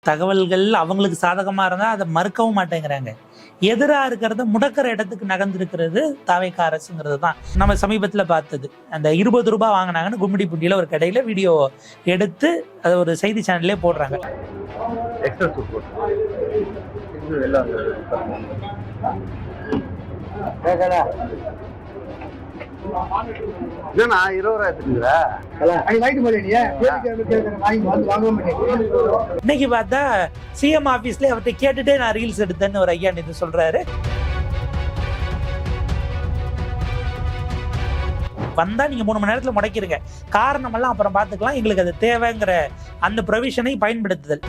தகவல்கள் அவங்களுக்கு சாதகமாக இருந்தால் அதை மறுக்கவும் மாட்டேங்கிறாங்க. எதிராக இருக்கிறத முடக்கிற இடத்துக்கு நகர்ந்துருக்கிறது தாவேக அரசுங்கிறது தான் நம்ம சமீபத்தில் பார்த்தது. அந்த 20 ரூபாய் வாங்கினாங்கன்னு கும்மிடிப்பூண்டியில் ஒரு கடையில் வீடியோ எடுத்து அதை ஒரு செய்தி சேனல்லே போடுறாங்க. இன்னைக்கு பார்த்தா சிஎம் ஆபீஸ்ல அவர்கிட்ட கேட்டுட்டே நான் ரீல்ஸ் எடுத்தேன்னு ஒரு ஐயா நேத்து சொல்றாரு. வந்தா நீங்க 3 மணி நேரத்துல முடக்கிருங்க, காரணம் எல்லாம் அப்புறம் பார்த்துக்கலாம், எங்களுக்கு அது தேவைங்கிற அந்த ப்ரொவிஷனை பயன்படுத்துதல்.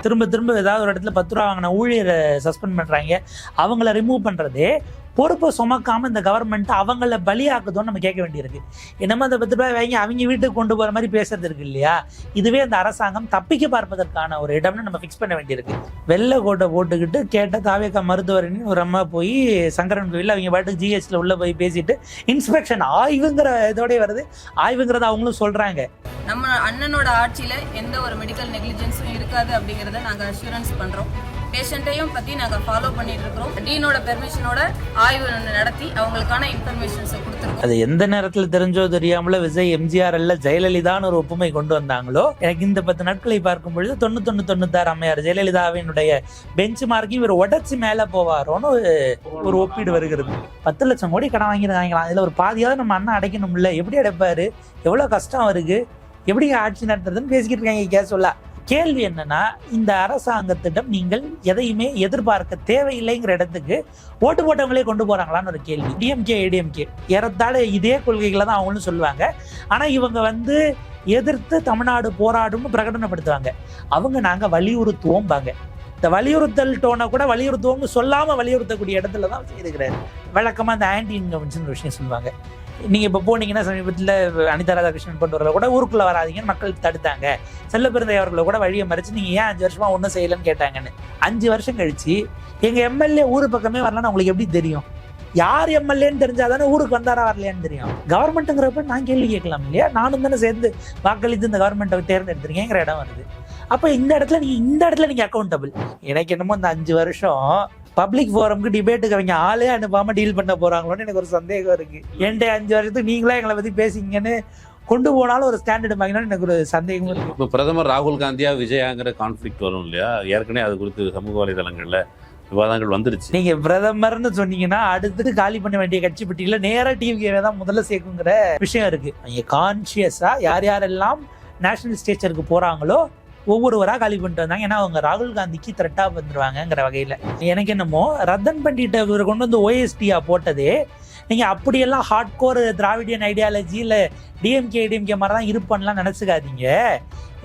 திரும்ப திரும்ப ஏதாவது ஒரு இடத்துல 10 ரூபா வாங்கின ஊழியரை சஸ்பெண்ட் பண்றாங்க. அவங்கள ரிமூவ் பண்றதே பொறுப்பை சுமக்காம இந்த கவர்மெண்ட் அவங்கள பலியாக்குதோன்னு நம்ம கேட்க வேண்டியிருக்கு. என்னமோ அந்த 10 ரூபாய் வாங்கி அவங்க வீட்டுக்கு கொண்டு போற மாதிரி பேசுறது இருக்கு இல்லையா, இதுவே அந்த அரசாங்கம் தப்பிக்க பார்ப்பதற்கான ஒரு இடம்னு நம்ம ஃபிக்ஸ் பண்ண வேண்டியிருக்கு. வெள்ளை கோட்டை போட்டுக்கிட்டு கேட்ட தாவேக மருத்துவரின்னு ஒரு அம்மா போய் சங்கரன் கோயில் அவங்க பாட்டுக்கு ஜிஹெச்ல உள்ள போய் பேசிட்டு இன்ஸ்பெக்ஷன் ஆய்வுங்கிற இதோடய வருது. ஆய்வுங்கிறத அவங்களும் சொல்றாங்க. நம்ம அண்ணனோட ஆட்சியில எந்த ஒரு மெடிக்கல் நெக்லிஜென்ஸும் இருக்காது அப்படிங்கறத நாங்க அஷூரன்ஸ் பண்றோம். பேஷண்ட்டையும் பத்தி நாங்க ஃபாலோ பண்ணிட்டு இருக்கிறோம். டீனோட பெர்மிஷனோட ஆய்வு நடத்தி அவங்களுக்கான இன்ஃபர்மேஷன்ஸை கொடுத்துருக்கோம். அது எந்த நேரத்தில் தெரிஞ்சோ தெரியாமல விஜய் எம்ஜிஆர் அல்ல ஜெயலலிதான்னு ஒரு ஒப்புமை கொண்டு வந்தாங்களோ, எனக்கு இந்த 10 நாட்களை பார்க்கும் பொழுது 91-96 அம்மையார் ஜெயலலிதாவினுடைய பெஞ்ச் மார்க்கையும் இவர் உடச்சி மேல போவாரோன்னு ஒரு ஒப்பீடு வருகிறது. 10 லட்சம் கோடி கடன் வாங்கியிருக்காங்களாம். இதுல ஒரு பாதியாவது நம்ம அண்ணன் அடைக்கணும்ல, எப்படி அடைப்பாரு, எவ்வளவு கஷ்டம் இருக்கு, எப்படி ஆட்சி நடத்துறதுன்னு பேசிக்கிட்டு இருக்காங்க. கேசொல்லா கேள்வி என்னன்னா, இந்த அரசாங்கத்திடம் நீங்கள் எதையுமே எதிர்பார்க்க தேவையில்லைங்கிற இடத்துக்கு ஓட்டு போட்டவங்களே கொண்டு போறாங்களான்னு ஒரு கேள்வி. டிஎம்கே ஏடிஎம்கே ஏறத்தாழ இதே கொள்கைகளை தான் அவங்களும் சொல்லுவாங்க. ஆனா இவங்க எதிர்த்து தமிழ்நாடு போராடும்னு பிரகடனப்படுத்துவாங்க. அவங்க நாங்க வலியுறுத்துவோம்பாங்க. இந்த வலியுறுத்தல் டோனை கூட வலியுறுத்துவோம்னு சொல்லாம வலியுறுத்தக்கூடிய இடத்துல தான் செய்திருக்கிறாரு. வழக்கமா இந்த ஆன்டி இன்கவென்ஷன் விஷயம் சொல்லுவாங்க. நீங்க இப்ப போனீங்கன்னா சமீபத்தில் அனிதா ராதாகிருஷ்ணன் கொண்டு வரல கூட ஊருக்குள்ள வராதிங்கன்னு மக்கள் தடுத்தாங்க. செல்ல பிறந்தை அவர்களை கூட வழியை மறைச்சு நீங்க ஏன் 5 வருஷமா ஒன்றும் செய்யலன்னு கேட்டாங்கன்னு. 5 வருஷம் கழிச்சு எங்க எம்எல்ஏ ஊரு பக்கமே வரலான்னு உங்களுக்கு எப்படி தெரியும்? யார் எம்எல்ஏன்னு தெரிஞ்சாதானே ஊருக்கு வந்தாரா வரலையான்னு தெரியும். கவர்மெண்ட்டுங்கிறப்ப நான் கேள்வி கேட்கலாம் இல்லையா? நானும் தானே சேர்ந்து வாக்களித்து இந்த கவர்மெண்ட்டை தேர்ந்தெடுத்துருக்கேங்கிற இடம் வருது. அப்ப இந்த இடத்துல நீங்க அக்கௌண்டபிள். எனக்கு என்னமோ இந்த 5 வருஷம் பப்ளிக் ஃபோரம்க்கு டிபேட்டுக்கு அவங்க ஆளே அனுப்பாம டீல் பண்ண போறாங்களோன்னு எனக்கு ஒரு சந்தேகம் இருக்கு. என்கிட்ட 5 வருஷத்துக்கு நீங்களா எங்களை பத்தி பேசிங்கன்னு கொண்டு போனாலும் ஒரு ஸ்டாண்டர்டு வாங்கினாலும் எனக்கு ஒரு சந்தேகம் இருக்கு. இப்போ பிரதமர் ராகுல் காந்தியா விஜயாங்கிற கான்ஃபிளிக்ட் வரும் இல்லையா? ஏற்கனவே அது குறித்து சமூக வலைதளங்கள்ல விவாதங்கள் வந்துருச்சு. நீங்க பிரதமர்னு சொன்னீங்கன்னா அடுத்தது காலி பண்ண வேண்டிய கட்சி பட்டியல நேரா டிவிக்கே தான் முதல்ல சேர்க்குங்கிற விஷயம் இருக்கு. நீங்க கான்சியஸா யார் யாரெல்லாம் நேஷனல் ஸ்டேச்சருக்கு போறாங்களோ ஒவ்வொருவராக காலி பண்ணிட்டு வந்தாங்க. ஏன்னா அவங்க ராகுல் காந்திக்கு த்ரெட்டா வந்துருவாங்கங்கிற வகையில். எனக்கு என்னமோ ரத்தன் பண்டிட்டை கொண்டு வந்து ஓஎஸ்டியா போட்டதே நீங்க அப்படியெல்லாம் ஹார்ட் கோர் திராவிடியன் ஐடியாலஜி இல்லை டிஎம்கே மாதிரி தான் இருப்பான்லாம் நினைச்சுக்காதீங்க.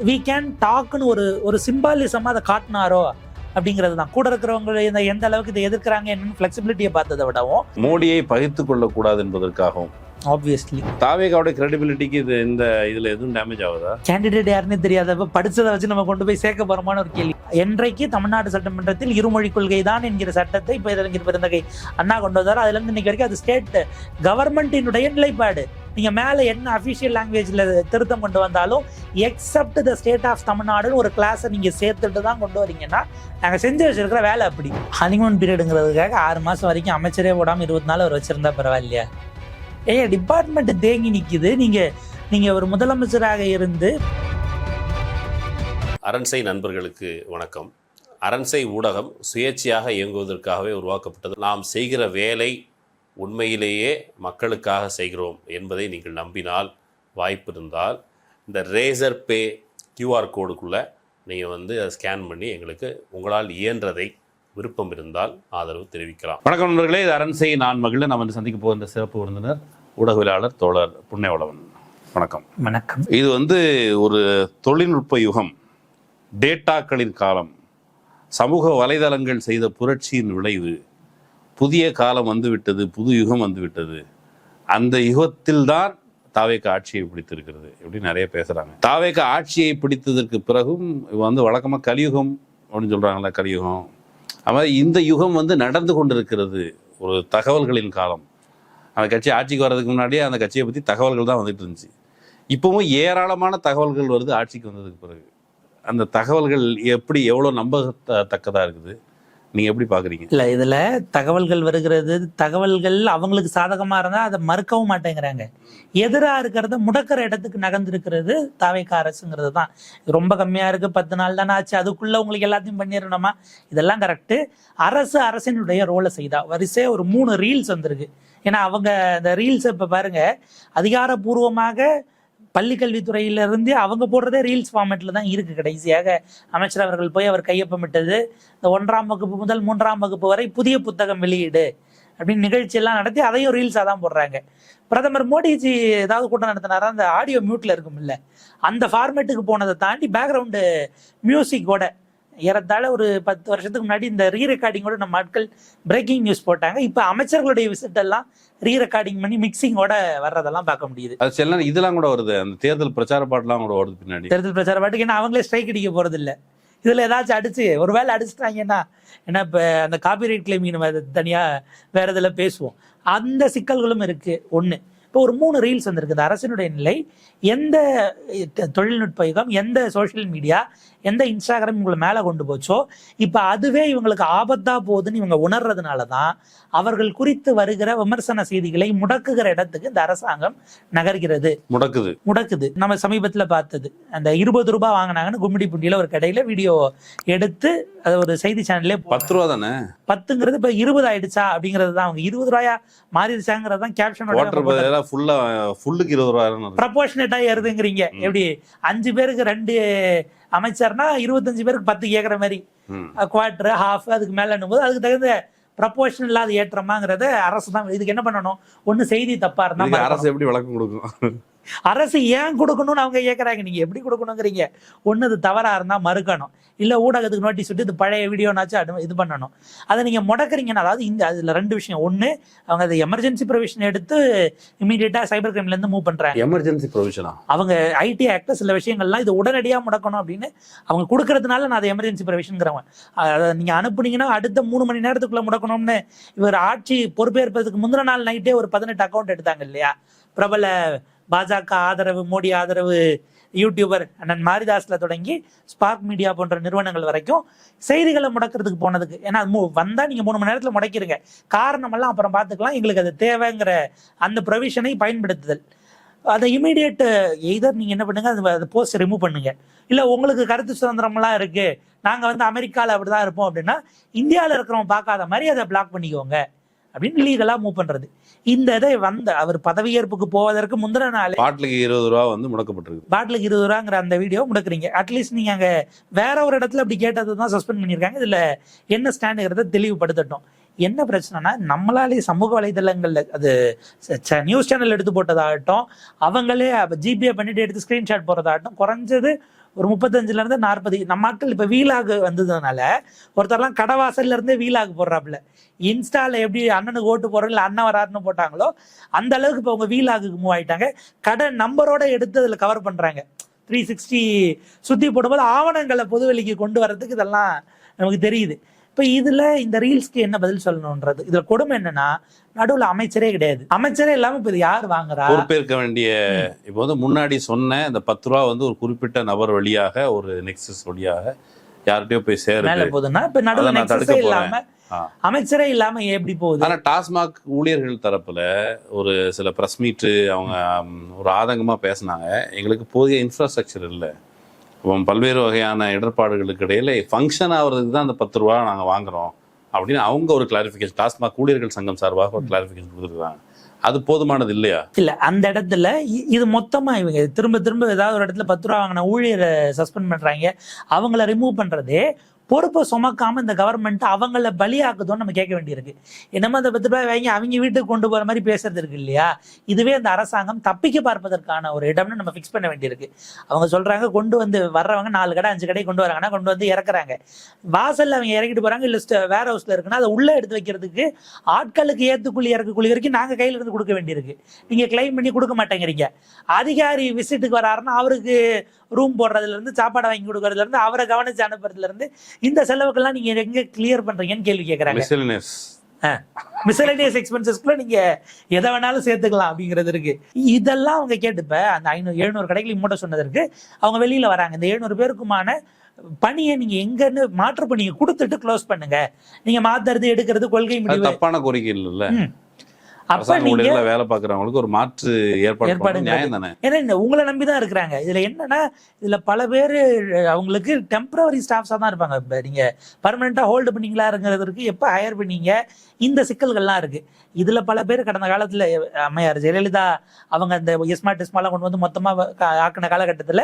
வி கேன் டாக்னு ஒரு சிம்பாலிசமா அதை காட்டினாரோ அப்படிங்கிறது தான். கூட இருக்கிறவங்க எந்த அளவுக்கு இதை எதிர்க்கிறாங்க என்னன்னு ஃபிளெக்சிபிலிட்டியை பார்த்ததை விடவும் மோடியை பகிர்ந்து கொள்ளக்கூடாது என்பதற்காகவும் ஆப்வியஸ்லி தாவேகாவோட கிரெடிபிலிட்டிக்கு இதுல எதுவும் டேமேஜ் ஆகுதா? கேண்டிடேட் யாருன்னு தெரியாதப்ப படிச்சதை வச்சு நம்ம கொண்டு போய் சேர்க்க போறோமான ஒரு கேள்வி. என்றைக்கு தமிழ்நாடு சட்டமன்றத்தில் இருமொழி கொள்கை தான் என்கிற சட்டத்தை இப்ப இளைஞர் பெருந்தகை அண்ணா கொண்டு வந்தாரோ அதுல இருந்து இன்னைக்கு வரைக்கும் அது ஸ்டேட் கவர்மெண்டினுடைய நிலைப்பாடு. நீங்க மேல என்ன அபிஷியல் லாங்குவேஜ்ல திருத்தம் கொண்டு வந்தாலும் எக்ஸப்ட் த ஸ்டேட் ஆஃப் தமிழ்நாடுன்னு ஒரு கிளாஸை நீங்க சேர்த்துட்டு தான் கொண்டு வரீங்கன்னா நாங்க செஞ்சு வச்சிருக்கிற வேலை அப்படி. ஹனிமூன் பீரியடுங்கிறதுக்காக 6 மாசம் வரைக்கும் அமைச்சரே போடாம 24 அவர் வச்சிருந்தா பரவாயில்லையா? டிபார்ட்மெண்ட் தேங்கி நிக்குது. நீங்க ஒரு முதலமைச்சராக இருந்து. அரண்சை நண்பர்களுக்கு வணக்கம். அரண்சை ஊடகம் சுயேட்சையாக இயங்குவதற்காகவே உருவாக்கப்பட்டது. நாம் செய்கிற வேலை உண்மையிலேயே மக்களுக்காக செய்கிறோம் என்பதை நீங்கள் நம்பினால், வாய்ப்பு இருந்தால் இந்த ரேசர் பே QR கோடுக்குள்ளே நீங்கள் அதை ஸ்கேன் பண்ணி எங்களுக்கு உங்களால் இயன்றதை விருப்பம் இருந்தால் ஆதரவு தெரிவிக்கலாம். வணக்கம் நண்பர்களே, இது அரண்சை நான் மகிழ. நம்ம சந்திக்க போகிற சிறப்பு விருந்தினர் ஊடகவியலாளர் தோழர் புண்ணியவளவன். வணக்கம். வணக்கம். இது ஒரு தொழில்நுட்ப யுகம், டேட்டாக்களின் காலம், சமூக வலைதளங்கள் செய்த புரட்சியின் விளைவு. புதிய காலம் வந்துவிட்டது, புது யுகம் வந்துவிட்டது. அந்த யுகத்தில் தான் தாவேக ஆட்சியை பிடித்திருக்கிறது இப்படி நிறைய பேசுகிறாங்க. தாவேக ஆட்சியை பிடித்ததற்கு பிறகும் வழக்கமாக கலியுகம் அப்படின்னு சொல்கிறாங்களா, கலியுகம். அது இந்த யுகம் நடந்து கொண்டிருக்கிறது. ஒரு தகவல்களின் காலம். அந்த கட்சி ஆட்சிக்கு வர்றதுக்கு முன்னாடியே அந்த கட்சியை பற்றி தகவல்கள் தான் வந்துட்டு இருந்துச்சு. இப்போவும் ஏராளமான தகவல்கள் வருது ஆட்சிக்கு வந்ததுக்கு பிறகு. அந்த தகவல்கள் எப்படி எவ்வளோ நம்பத்தக்கதாக இருக்குது, நீங்கள் எப்படி பார்க்குறீங்க? இல்லை, இதில் தகவல்கள் வருகிறது, தகவல்கள் அவங்களுக்கு சாதகமாக இருந்தால் அதை மறுக்கவும் மாட்டேங்கிறாங்க. எதிராக இருக்கிறத முடக்கிற இடத்துக்கு நகர்ந்துருக்கிறது தாவேக்கா அரசுங்கிறது தான். ரொம்ப கம்மியாக இருக்குது, 10 நாள் தானே ஆச்சு, அதுக்குள்ளே உங்களுக்கு எல்லாத்தையும் பண்ணிடணுமா? இதெல்லாம் கரெக்டு. அரசினுடைய ரோலை செய்தா வரிசையாக ஒரு 3 ரீல்ஸ் வந்திருக்கு. ஏன்னா அவங்க அந்த ரீல்ஸை இப்போ பாருங்கள், அதிகாரப்பூர்வமாக பள்ளிக்கல்வித்துறையிலிருந்து அவங்க போடுறதே ரீல்ஸ் ஃபார்மேட்டில் தான் இருக்குது. கடைசியாக அமைச்சர் அவர்கள் போய் அவர் கையொப்பமிட்டது இந்த 1ஆம் வகுப்பு முதல் 3ஆம் வகுப்பு வரை புதிய புத்தகம் வெளியீடு அப்படின்னு நிகழ்ச்சியெல்லாம் நடத்தி அதையும் ரீல்ஸாக தான் போடுறாங்க. பிரதமர் மோடிஜி ஏதாவது கூட்டம் நடத்தினாரா, அந்த ஆடியோ மியூட்டில் இருக்கும் இல்லை, அந்த ஃபார்மேட்டுக்கு போனதை தாண்டி பேக்ரவுண்டு மியூசிக்கோட ஏறத்தாழ ஒரு 10 வருஷத்துக்கு முன்னாடி இந்த ரீரெக்கார்டிங்கோட நம்ம ஆட்கள் பிரேக்கிங் நியூஸ் போட்டாங்க. இப்போ அமைச்சர்களுடைய விசிட் எல்லாம் ரீரெக்கார்டிங் பண்ணி மிக்சிங்கோட வர்றதெல்லாம் பார்க்க முடியுது. அது சில இதெல்லாம் கூட வருது, அந்த தேர்தல் பிரச்சார பாட்டுலாம் கூட வருது பின்னாடி. தேர்தல் பிரச்சார பாட்டுக்கு ஏன்னா அவங்களே ஸ்ட்ரைக் அடிக்க போறது இல்லை. இதில் ஏதாச்சும் அடிச்சு ஒரு வேளை அடிச்சுட்டாங்கன்னா, ஏன்னா இப்போ அந்த காப்பிரைட் கிளைமிங் நம்ம தனியாக வேற இதில் பேசுவோம், அந்த சிக்கல்களும் இருக்கு. ஒன்று, இப்போ ஒரு 3 ரீல்ஸ் வந்திருக்குது. அரசினுடைய நிலை, எந்த தொழில்நுட்ப யுகம், எந்த சோஷியல் மீடியா, எந்த இன்ஸ்டாகிராம் இவங்களை மேலே கொண்டு போச்சோ, இப்போ அதுவே இவங்களுக்கு ஆபத்தா போகுதுன்னு இவங்க உணர்றதுனால தான் அவர்கள் குறித்து வருகிற விமர்சன செய்திகளை முடக்குகிற இடத்துக்கு இந்த அரசாங்கம் நகர்கிறது, முடக்குது. நம்ம சமீபத்தில் பார்த்தது, அந்த 20 ரூபாய் வாங்கினாங்கன்னு கும்மிடிப்பூண்டியில் ஒரு கடையில் வீடியோ எடுத்து அது ஒரு செய்தி சேனல்லே 10 ரூபா தானே, 10ங்கிறது இப்போ 20 ஆயிடுச்சா அப்படிங்கிறது தான். அவங்க 20 ரூபாயா மாறிடுச்சாங்கிறது தான் கேப்ஷன். ஃபுல்லுக்கு 20 ரூபா ப்ரொபோர்ஷனேட்டா ஏறுதுங்கிறீங்க. எப்படி 5 பேருக்கு 2 அமைச்சர்னா 25 பேருக்கு 10 கேட்குற மாதிரி, குவார்டர் ஹாஃப் அதுக்கு மேல போது அதுக்கு தகுந்த ப்ரொபோர்ஷன் இல்லாத ஏற்றமாங்கிறத அரசு தான். இதுக்கு என்ன பண்ணணும், ஒண்ணு செய்தி தப்பா இருந்தா அரசு எப்படி விளக்கம் கொடுக்கும், அரசு ஏன் கொடுக்கணும்னு அவங்க கேட்கறாங்க. நீங்க எப்படி கொடுக்கணுங்கிறீங்க, ஒண்ணு இது தவறா இருந்தா மறுக்கணும், இல்ல ஊடகத்துக்கு நோட்டீஸ் விட்டு இது பழைய வீடியோனாச்சும் இது பண்ணணும். அதை நீங்க முடக்குறீங்கன்னா, அதாவது இந்த அதுல 2 விஷயம். ஒண்ணு, அவங்க அதை எமர்ஜென்சி ப்ரொவிஷன் எடுத்து இமீடியட்டா சைபர் கிரைம்ல இருந்து மூவ் பண்றாங்க. எமர்ஜென்சி ப்ரொவிஷனா? அவங்க ஐடி ஆக்ட் சில விஷயங்கள்லாம் இது உடனடியா முடக்கணும் அப்படின்னு அவங்க கொடுக்கறதுனால நான் அதை எமர்ஜென்சி ப்ரொவிஷன்ங்கிறவன். அதை நீங்க அனுப்புனீங்கன்னா அடுத்த 3 மணி நேரத்துக்குள்ள முடக்கணும்னு இவர் ஆட்சி பொறுப்பேற்பதற்கு முந்தின நாள் நைட்டே ஒரு 18 அக்கௌண்ட் எடுத்தாங்க இல்லையா? பிரபல பாஜக ஆதரவு, மோடி ஆதரவு யூடியூபர் அண்ணன் மாரிதாஸ்ல தொடங்கி ஸ்பார்க் மீடியா போன்ற நிறுவனங்கள் வரைக்கும் செய்திகளை முடக்கிறதுக்கு போனதுக்கு. ஏன்னா வந்தா நீங்க 3 மணி நேரத்துல முடக்கிருங்க, காரணம் எல்லாம் அப்புறம் பார்த்துக்கலாம், எங்களுக்கு அது தேவைங்கிற அந்த ப்ரொவிஷனை பயன்படுத்துதல். அதை இமீடியட் எய்தர் நீங்க என்ன பண்ணுங்க, அது போஸ்ட் ரிமூவ் பண்ணுங்க, இல்ல உங்களுக்கு கருத்து சுதந்திரம்லாம் இருக்கு, நாங்க அமெரிக்கால அப்படிதான் இருப்போம் அப்படின்னா இந்தியாவில் இருக்கிறவங்க பார்க்காத மாதிரி அதை பிளாக் பண்ணிக்கோங்க அப்படின்னு லீகலா மூவ் பண்றது. இந்த இதை அவர் பதவியேற்புக்கு போவதற்கு முந்தின நாள் பாட்டிலுக்கு 20 ரூபா முடக்கப்பட்டிருக்கு. பாட்டிலுக்கு 20 ரூபாங்கிற அந்த வீடியோ முடக்குறீங்க. அட்லீஸ்ட் நீங்க அங்க வேற ஒரு இடத்துல அப்படி கேட்டது தான் சஸ்பெண்ட் பண்ணியிருக்காங்க. இதுல என்ன ஸ்டாண்டுங்கிறத தெளிவுபடுத்தட்டும். என்ன பிரச்சனைனா, நம்மளாலே சமூக வலைதளங்கள்ல அது நியூஸ் சேனல் எடுத்து போட்டதாகட்டும், அவங்களே ஜிபிஏ பண்ணிட்டு எடுத்து ஸ்கிரீன்ஷாட் போறதாகட்டும், குறைஞ்சது ஒரு 35ல இருந்து 40 நம்ம ஆட்கள் இப்ப வீலாக் வந்ததுனால ஒருத்தர்லாம் கடவாசல்ல இருந்தே வீலாக் போடுறாப்புல. இன்ஸ்டால எப்படி அண்ணனுக்கு ஓட்டு போறோம் இல்ல அண்ணன் வராருன்னு போட்டாங்களோ அந்த அளவுக்கு இப்ப அவங்க வீலாக்கு மூவ் ஆயிட்டாங்க. கடை நம்பரோட எடுத்து அதுல கவர் பண்றாங்க. 360 சுத்தி போடும்போது ஆவணங்களை பொதுவெளிக்கு கொண்டு வர்றதுக்கு இதெல்லாம் நமக்கு தெரியுது. இப்ப இதுல இந்த ரீல்ஸ்க்கு என்ன பதில் சொல்லணும்ன்றது. இதுல கொடுமை என்னன்னா, நடுவுல அமைச்சரே கிடையாது. அமைச்சரே இல்லாம இப்ப இது யார் வாங்குறா? பொறுப்பேற்க வேண்டிய இப்போ முன்னாடி சொன்ன இந்த 10 ரூபா ஒரு குறிப்பிட்ட நபர் வழியாக, ஒரு நெக்ஸஸ் வழியாக யார்கிட்டயோ போய் சேர போகுதுன்னா, இப்ப நடுவுல நெக்ஸஸே இல்லாம அமைச்சரே இல்லாம எப்படி போகுது? ஆனா டாஸ்மாக் ஊழியர்கள் தரப்புல ஒரு சில பிரஸ் மீட் அவங்க ஒரு ஆதங்கமா பேசினாங்க, எங்களுக்கு போதிய இன்ஃப்ராஸ்ட்ரக்சர் இல்லை, பல்வேறு வகையான இடர்பாடுகளுக்கு இடையில ஃபங்க்ஷன் ஆகிறதுக்கு தான் அந்த 10 ரூபா நாங்கள் வாங்குறோம் அப்படின்னு அவங்க ஒரு கிளாரிஃபிகேஷன், டாஸ்மாக் ஊழியர்கள் சங்கம் சார்பாக ஒரு கிளாரிஃபிகேஷன் கொடுத்துருக்காங்க. அது போதுமானது இல்லையா? இல்ல, அந்த இடத்துல இது மொத்தமா இவங்க திரும்ப ஏதாவது ஒரு இடத்துல 10 ரூபா வாங்கின ஊழியரை சஸ்பெண்ட் பண்றாங்க, அவங்கள ரிமூவ் பண்றதே பொறுப்பை சுமக்காம இந்த கவர்மெண்ட் அவங்கள பலியாக்குதோன்னு நம்ம கேட்க வேண்டியிருக்கு. என்னமோ அந்த 10 ரூபாய் வாங்கி அவங்க வீட்டுக்கு கொண்டு போற மாதிரி பேசுறது இருக்கு இல்லையா? இதுவே அந்த அரசாங்கம் தப்பிக்க பார்ப்பதற்கான ஒரு இடம்னு நம்ம ஃபிக்ஸ் பண்ண வேண்டியிருக்கு. அவங்க சொல்றாங்க கொண்டு வர்றவங்க 4 கடை 5 கடை கொண்டு வராங்கன்னா கொண்டு வந்து இறக்குறாங்க, வாசல்ல அவங்க இறக்கிட்டு போறாங்க, இல்ல வேர் ஹவுஸ்ல இருக்குன்னா அதை உள்ள எடுத்து வைக்கிறதுக்கு ஆட்களுக்கு ஏத்துக்குள்ளி இறக்குக்குள்ளி வரைக்கும் நாங்க கையில இருந்து கொடுக்க வேண்டியிருக்கு. நீங்க கிளைம் பண்ணி கொடுக்க மாட்டேங்கிறீங்க. அதிகாரி விசிட்டுக்கு வராருன்னா அவருக்கு ரூம் போடுறதுல இருந்து சாப்பாடு வாங்கி கொடுக்கறதுல இருந்து அவரை கவனிச்சு அனுப்புறதுல இருந்து இந்த செலவுக்கெல்லாம் நீங்க எங்க கிளியர் பண்றீங்கன்னு கேள்வி கேட்கறாங்க. மிஸ்செலேனியஸ் எக்ஸ்பென்சஸ்க்குள்ள நீங்க எதை வேணாலும் சேர்த்துக்கலாம் அப்படிங்கிறது இருக்கு. இதெல்லாம் அவங்க கேட்டுப்ப அந்த 500-700 கடைகளை மூட சொன்னதற்கு அவங்க வெளியில வராங்க. இந்த 700 பேருக்குமான பணியை நீங்க எங்கன்னு மாற்று பணியை கொடுத்துட்டு க்ளோஸ் பண்ணுங்க. நீங்க மாத்துறது எடுக்கிறது கொள்கை முடிவு தப்பான கோரிக்கை இல்ல. அப்ப நீங்க வேலை பாக்குறவங்களுக்கு ஒரு மாற்று ஏற்பாடு நியாயம் தானே. ஏன்னா உங்களை நம்பிதான் இருக்கிறாங்க. இதுல என்னன்னா இதுல பல பேரு அவங்களுக்கு டெம்பரவரி ஸ்டாஃப்ஸா தான் இருப்பாங்க. இப்ப நீங்க பர்மனண்டா ஹோல்டு பண்ணீங்களாங்கிறதுக்கு எப்ப ஹையர் பண்ணீங்க, இந்த சிக்கல்கள்லாம் இருக்கு. இதுல பல பேர் கடந்த காலத்துல அம்மையார் ஜெயலலிதா அவங்க அந்த எஸ்மா டெஸ்மாலாம் கொண்டு வந்து மொத்தமா ஆக்கின காலகட்டத்துல